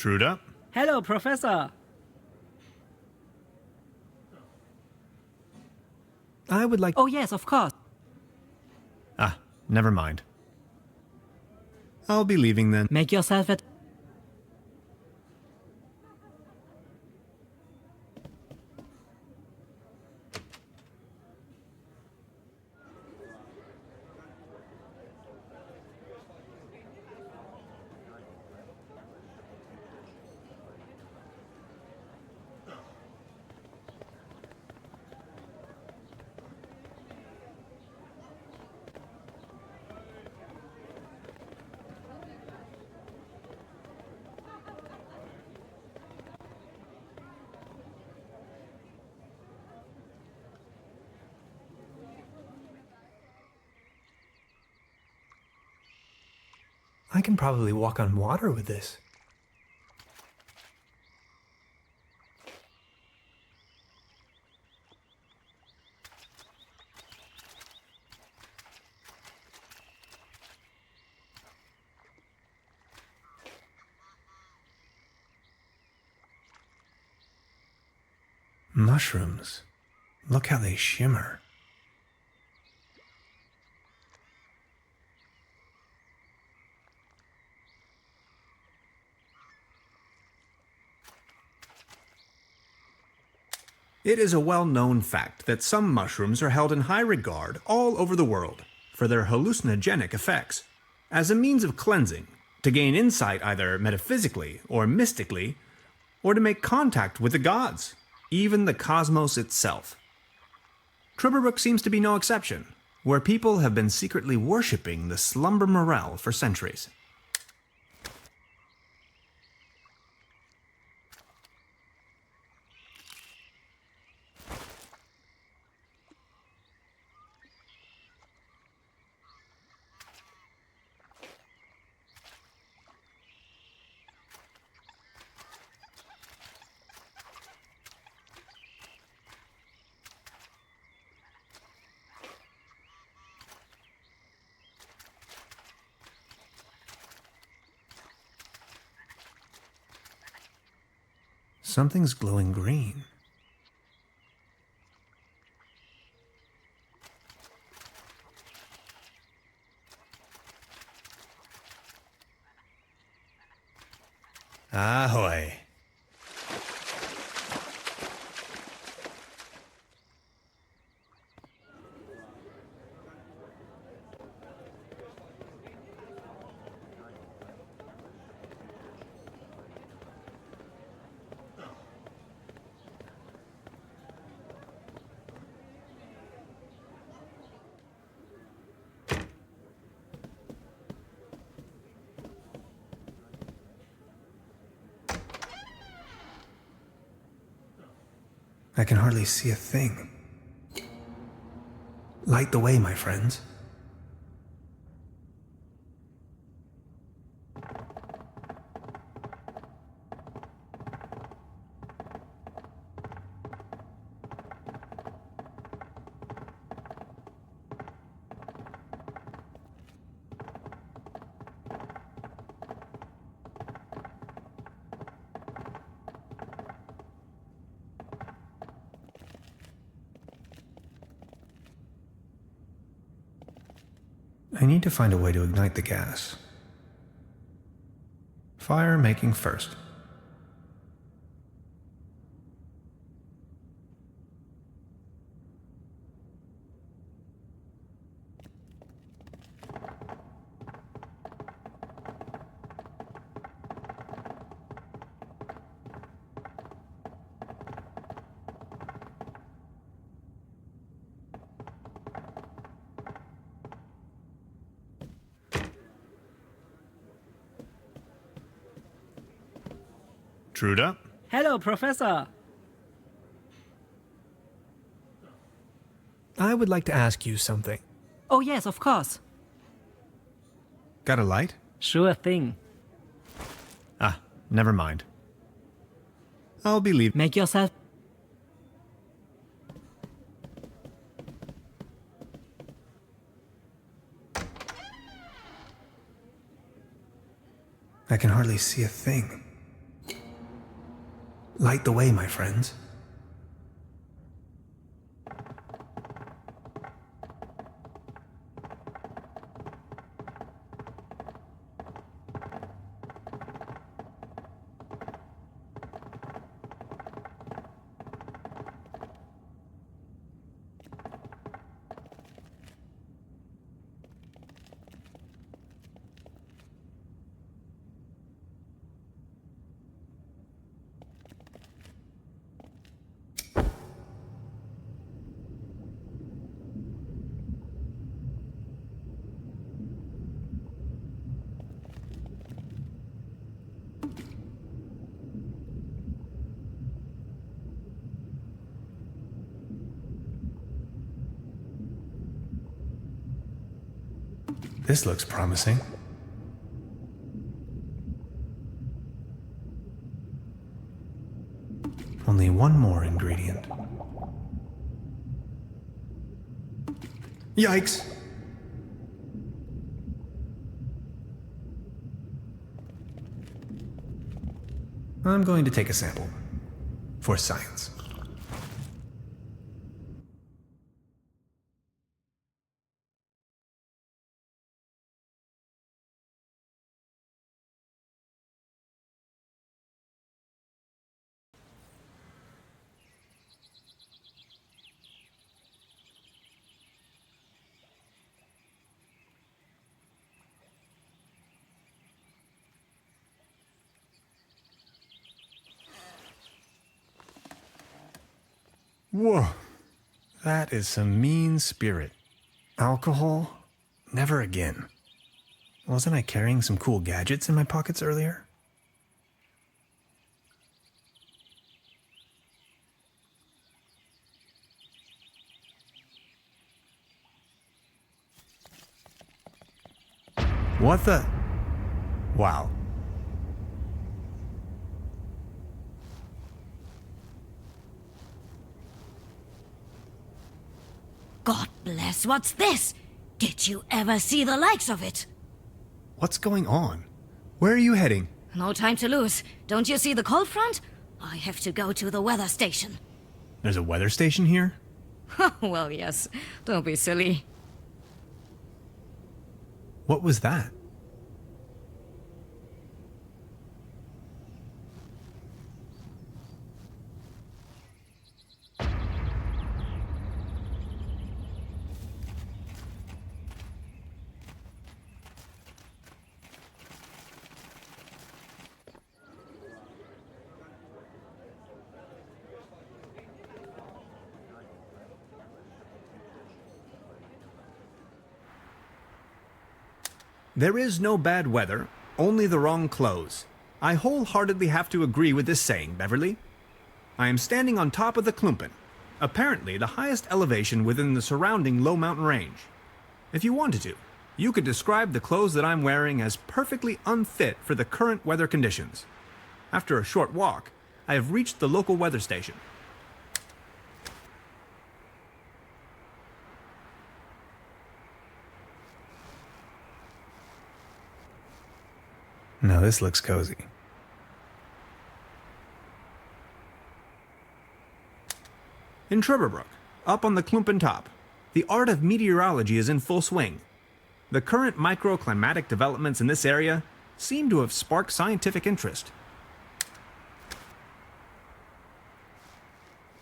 Speaker 1: Truda?
Speaker 5: Hello, Professor.
Speaker 4: I would like...
Speaker 5: Oh yes, of course.
Speaker 1: Never mind. I'll be leaving then.
Speaker 5: Make yourself at...
Speaker 4: I can probably walk on water with this. Mushrooms. Look how they shimmer.
Speaker 1: It is a well-known fact that some mushrooms are held in high regard all over the world for their hallucinogenic effects, as a means of cleansing, to gain insight either metaphysically or mystically, or to make contact with the gods, even the cosmos itself. Trüberbrook seems to be no exception, where people have been secretly worshipping the slumber morel for centuries.
Speaker 4: Something's glowing green.
Speaker 1: Ahoy.
Speaker 4: I can hardly see a thing. Light the way, my friends. I need to find a way to ignite the gas. Fire making first.
Speaker 1: Truda?
Speaker 5: Hello, Professor.
Speaker 4: I would like to ask you something.
Speaker 5: Oh, yes, of course.
Speaker 1: Got a light?
Speaker 5: Sure thing.
Speaker 1: Ah, never mind. I'll be leaving.
Speaker 5: Make yourself...
Speaker 4: I can hardly see a thing. Light the way, my friends. This looks promising.
Speaker 1: Only one more ingredient. Yikes! I'm going to take a sample. For science. Whoa, that is some mean spirit. Alcohol? Never again. Wasn't I carrying some cool gadgets in my pockets earlier? What the? Wow.
Speaker 12: God bless, what's this? Did you ever see the likes of it?
Speaker 1: What's going on? Where are you heading?
Speaker 12: No time to lose. Don't you see the cold front? I have to go to the weather station.
Speaker 1: There's a weather station here?
Speaker 12: Well, yes. Don't be silly.
Speaker 1: What was that? There is no bad weather, only the wrong clothes. I wholeheartedly have to agree with this saying, Beverly. I am standing on top of the Klumpen, apparently the highest elevation within the surrounding low mountain range. If you wanted to, you could describe the clothes that I'm wearing as perfectly unfit for the current weather conditions. After a short walk, I have reached the local weather station. Now this looks cozy. In Trüberbrook, up on the Klumpen top, the art of meteorology is in full swing. The current microclimatic developments in this area seem to have sparked scientific interest.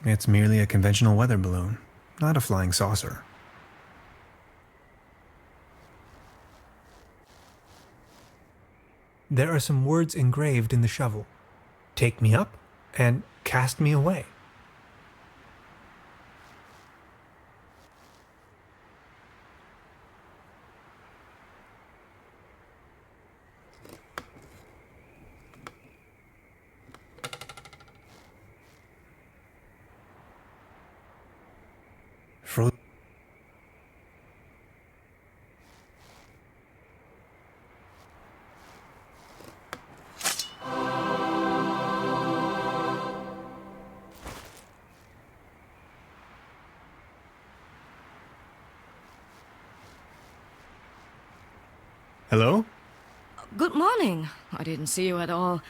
Speaker 1: It's merely a conventional weather balloon, not a flying saucer.
Speaker 4: There are some words engraved in the shovel. Take me up and cast me away.
Speaker 1: Hello?
Speaker 12: Good morning. I didn't see you at all.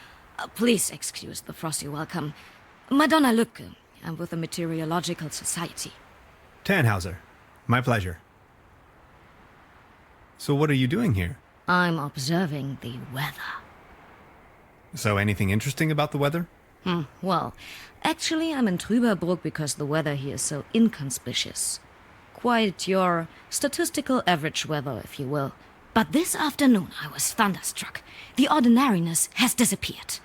Speaker 12: Please excuse the frosty welcome. Madonna Lücke. I'm with the Meteorological Society.
Speaker 1: Tannhauser. My pleasure. So what are you doing here?
Speaker 12: I'm observing the weather.
Speaker 1: So anything interesting about the weather?
Speaker 12: Well, actually I'm in Trüberbrook because the weather here is so inconspicuous. Quite your statistical average weather, if you will. But this afternoon I was thunderstruck. The ordinariness has disappeared.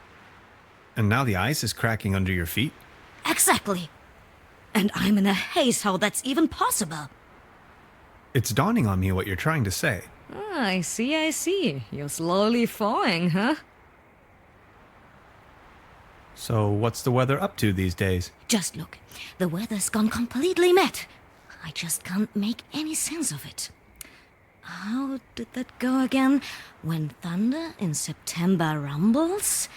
Speaker 1: And now the ice is cracking under your feet?
Speaker 12: Exactly. And I'm in a haze how that's even possible.
Speaker 1: It's dawning on me what you're trying to say.
Speaker 12: I see. You're slowly thawing, huh?
Speaker 1: So what's the weather up to these days?
Speaker 12: Just look. The weather's gone completely mad. I just can't make any sense of it. How did that go again? When thunder in September rumbles?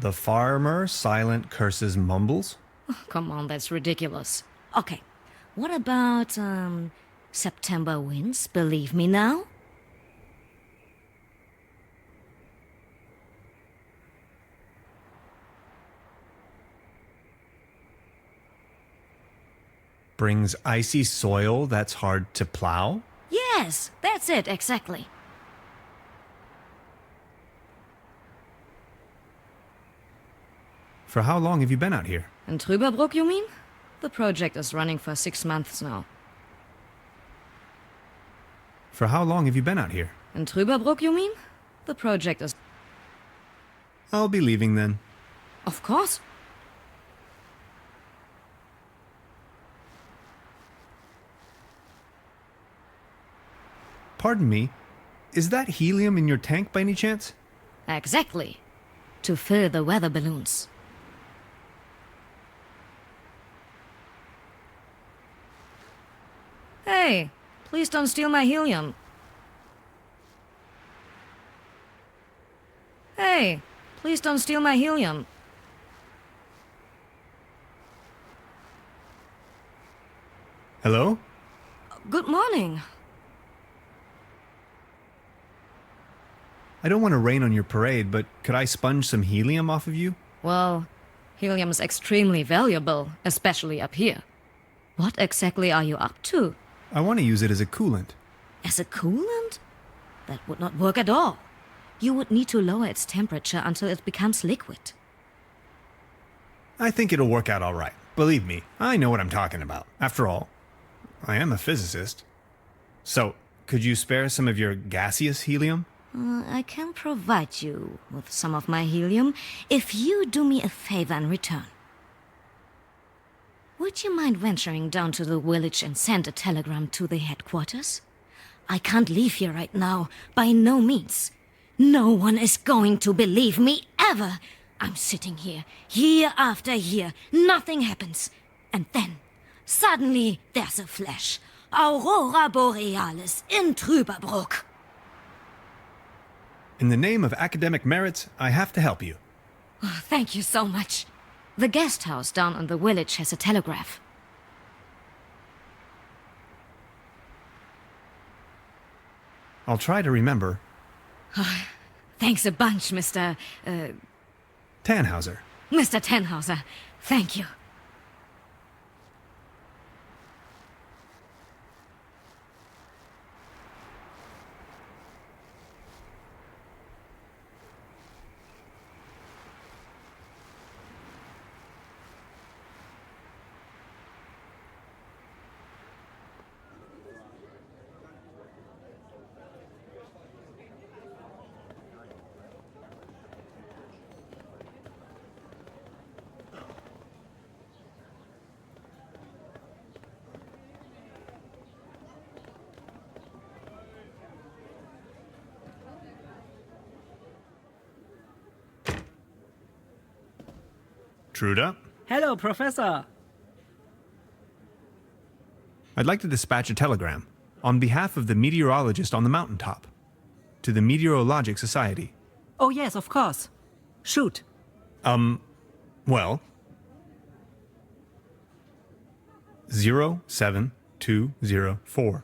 Speaker 1: The farmer silent curses mumbles?
Speaker 12: Come on, that's ridiculous. Okay, what about, September winds, believe me now?
Speaker 1: Brings icy soil that's hard to plow?
Speaker 12: Yes, that's it, exactly.
Speaker 1: For how long have you been out here?
Speaker 12: In Trüberbrook, you mean? The project is running for 6 months now.
Speaker 1: For how long have you been out here?
Speaker 12: In Trüberbrook, you mean? The project is...
Speaker 1: I'll be leaving then.
Speaker 12: Of course.
Speaker 1: Pardon me, is that helium in your tank by any chance?
Speaker 12: Exactly. To fill the weather balloons. Hey, please don't steal my helium. Hey, please don't steal my helium.
Speaker 1: Hello?
Speaker 12: Good morning.
Speaker 1: I don't want to rain on your parade, but could I sponge some helium off of you?
Speaker 12: Well, helium is extremely valuable, especially up here. What exactly are you up to?
Speaker 1: I want to use it as a coolant.
Speaker 12: As a coolant? That would not work at all. You would need to lower its temperature until it becomes liquid.
Speaker 1: I think it'll work out all right. Believe me, I know what I'm talking about. After all, I am a physicist. So, could you spare some of your gaseous helium?
Speaker 12: I can provide you with some of my helium if you do me a favor in return. Would you mind venturing down to the village and send a telegram to the headquarters? I can't leave here right now, by no means. No one is going to believe me, ever. I'm sitting here, year after year, nothing happens. And then, suddenly, there's a flash. Aurora Borealis in Trüberbrook.
Speaker 1: In the name of academic merits, I have to help you.
Speaker 12: Oh, thank you so much. The guest house down in the village has a telegraph.
Speaker 1: I'll try to remember.
Speaker 12: Thanks a bunch, Mr.
Speaker 1: Tannhauser.
Speaker 12: Mr. Tannhauser. Thank you.
Speaker 1: Trübe?
Speaker 5: Hello, Professor.
Speaker 1: I'd like to dispatch a telegram on behalf of the meteorologist on the mountaintop to the Meteorologic Society.
Speaker 5: Oh, yes, of course. Shoot.
Speaker 1: Well, 07204.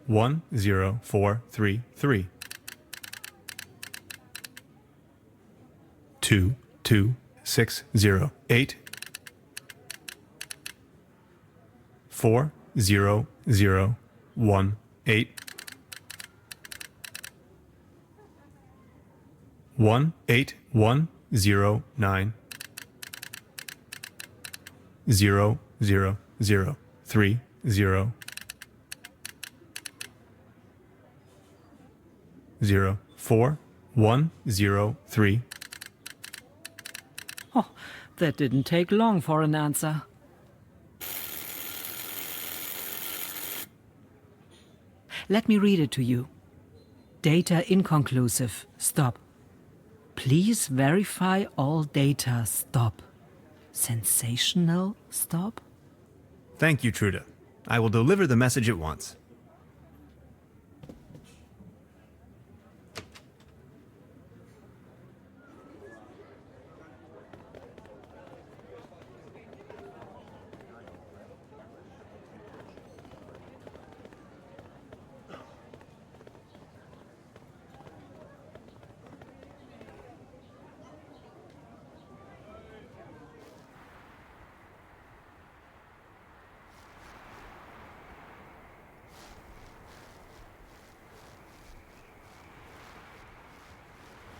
Speaker 1: 10433. 22608. 40018. 18109. 00030. 04103.
Speaker 5: Oh, that didn't take long for an answer. Let me read it to you. Data inconclusive. Stop. Please verify all data. Stop. Sensational. Stop.
Speaker 1: Thank you, Trübe. I will deliver the message at once.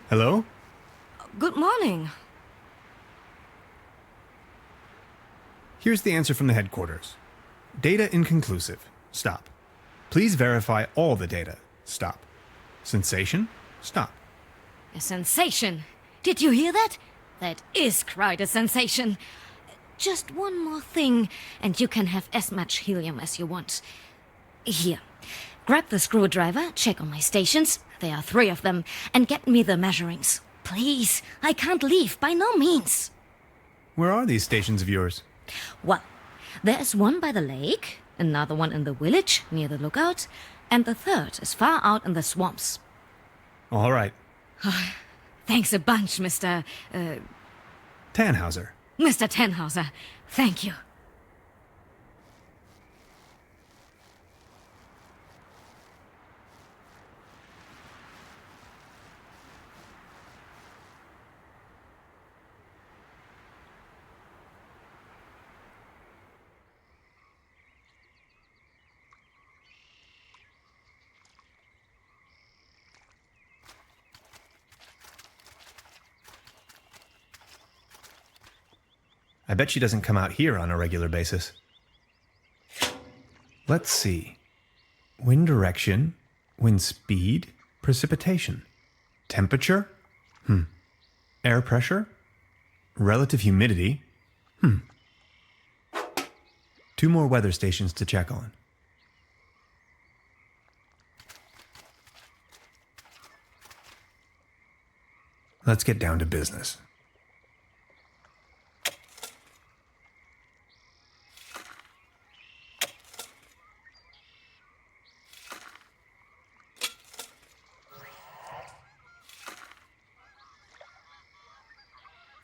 Speaker 1: Hello?
Speaker 12: Good morning.
Speaker 1: Here's the answer from the headquarters. Data inconclusive. Stop. Please verify all the data. Stop. Sensation? Stop.
Speaker 12: A sensation. Did you hear that? That is quite a sensation. Just one more thing, and you can have as much helium as you want. Here. Grab the screwdriver, check on my stations, there are 3 of them, and get me the measurings. Please, I can't leave, by no means.
Speaker 1: Where are these stations of yours?
Speaker 12: Well, there's one by the lake, another one in the village, near the lookout, and the 3rd is far out in the swamps.
Speaker 1: All right.
Speaker 12: Thanks a bunch, Mr.
Speaker 1: Tannhauser.
Speaker 12: Mr. Tannhauser. Thank you.
Speaker 1: I bet she doesn't come out here on a regular basis. Let's see. Wind direction, wind speed, precipitation. Temperature? Air pressure? Relative humidity? 2 more weather stations to check on. Let's get down to business.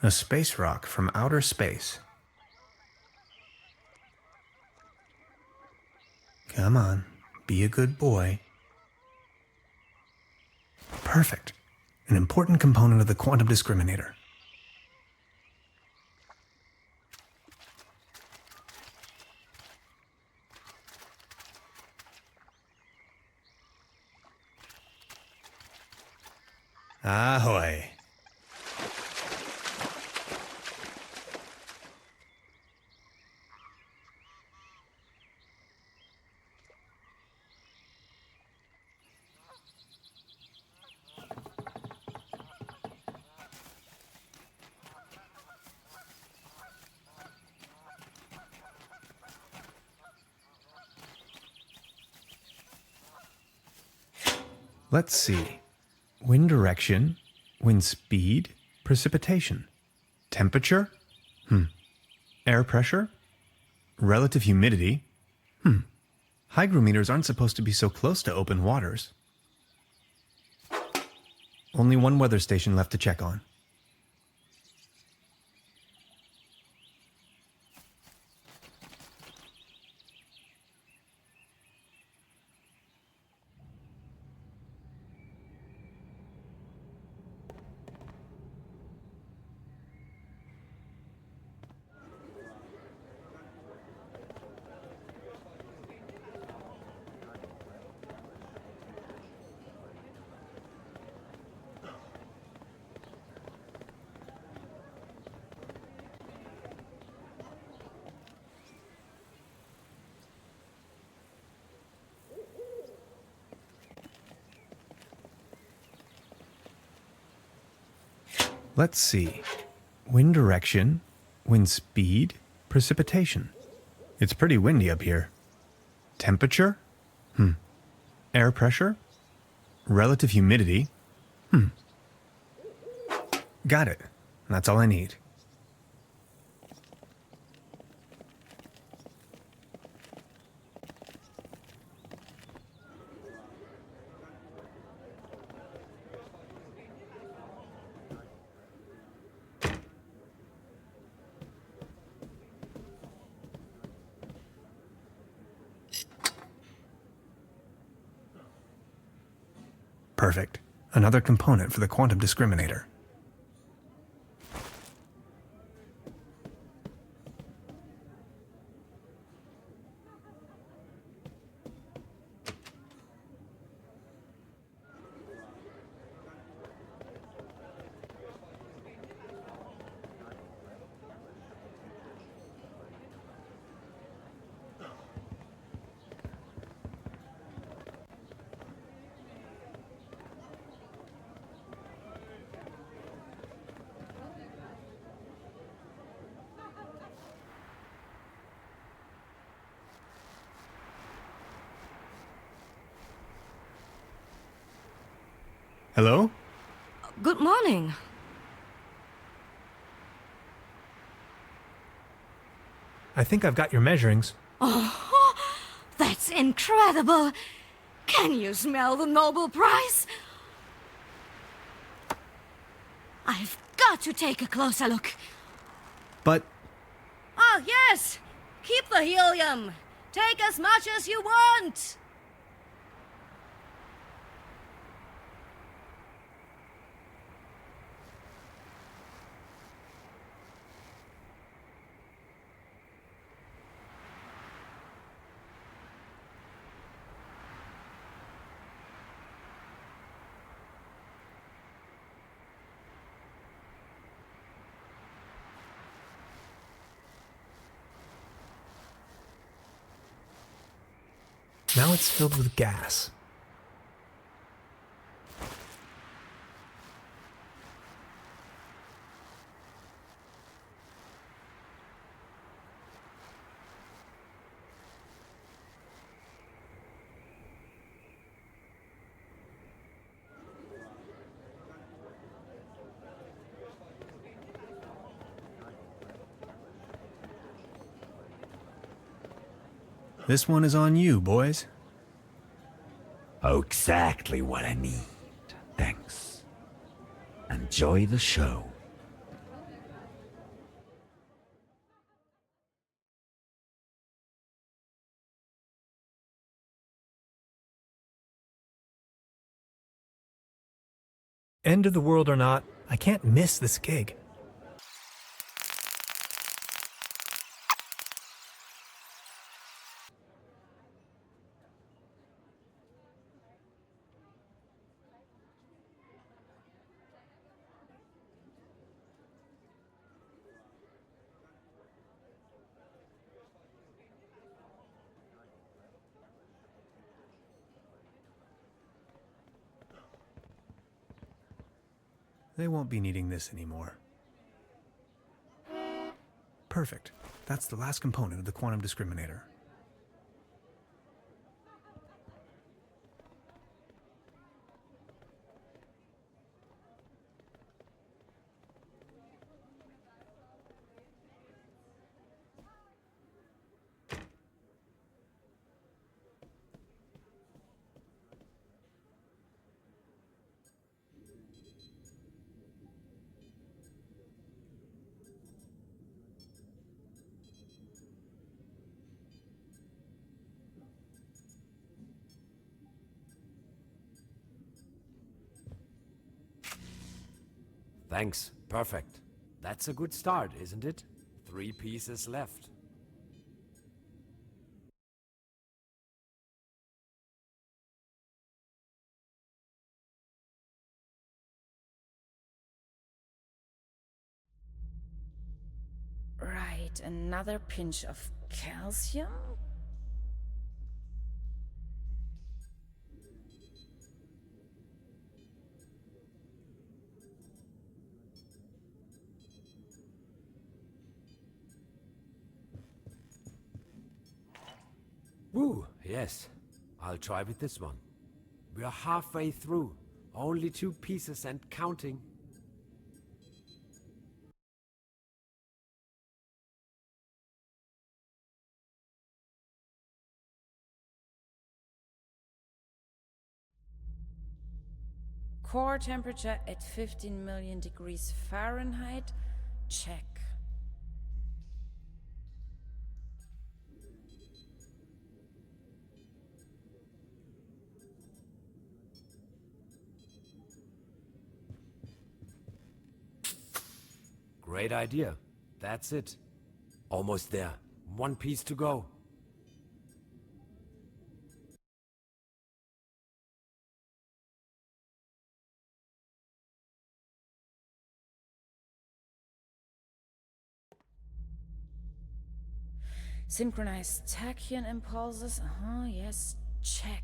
Speaker 1: A space rock from outer space. Come on, be a good boy. Perfect. An important component of the quantum discriminator. Ahoy. Let's see. Wind direction, wind speed, precipitation. Temperature? Air pressure? Relative humidity? Hygrometers aren't supposed to be so close to open waters. Only 1 weather station left to check on. Let's see. Wind direction, wind speed, precipitation. It's pretty windy up here. Temperature? Air pressure? Relative humidity? Got it. That's all I need. Perfect. Another component for the quantum discriminator. Hello?
Speaker 12: Good morning.
Speaker 4: I think I've got your measurings.
Speaker 12: Oh, that's incredible. Can you smell the Nobel Prize? I've got to take a closer look.
Speaker 1: But
Speaker 12: Oh, yes. Keep the helium. Take as much as you want.
Speaker 4: Now it's filled with gas.
Speaker 1: this one is on you, boys.
Speaker 13: Oh, exactly what I need. Thanks. Enjoy the show.
Speaker 4: End of the world or not, I can't miss this gig.
Speaker 1: They won't be needing this anymore. Perfect. That's the last component of the quantum discriminator.
Speaker 3: Thanks. Perfect. That's a good start, isn't it? 3 pieces left.
Speaker 9: Right, another pinch of calcium.
Speaker 3: Ooh, yes. I'll try with this one. We're halfway through. Only 2 pieces and counting.
Speaker 9: Core temperature at 15 million degrees Fahrenheit. Check.
Speaker 3: Great idea. That's it. Almost there. 1 piece to go.
Speaker 9: Synchronized tachyon impulses. Yes, check.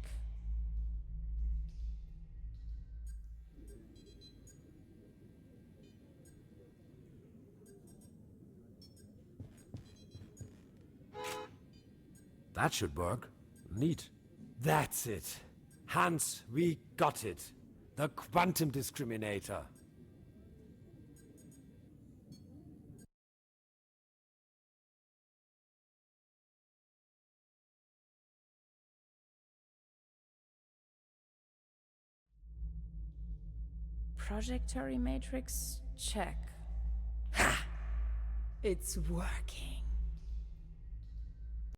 Speaker 3: That should work. Neat. That's it. Hans, we got it. The quantum discriminator.
Speaker 14: Projectory matrix, check. Ha! It's working.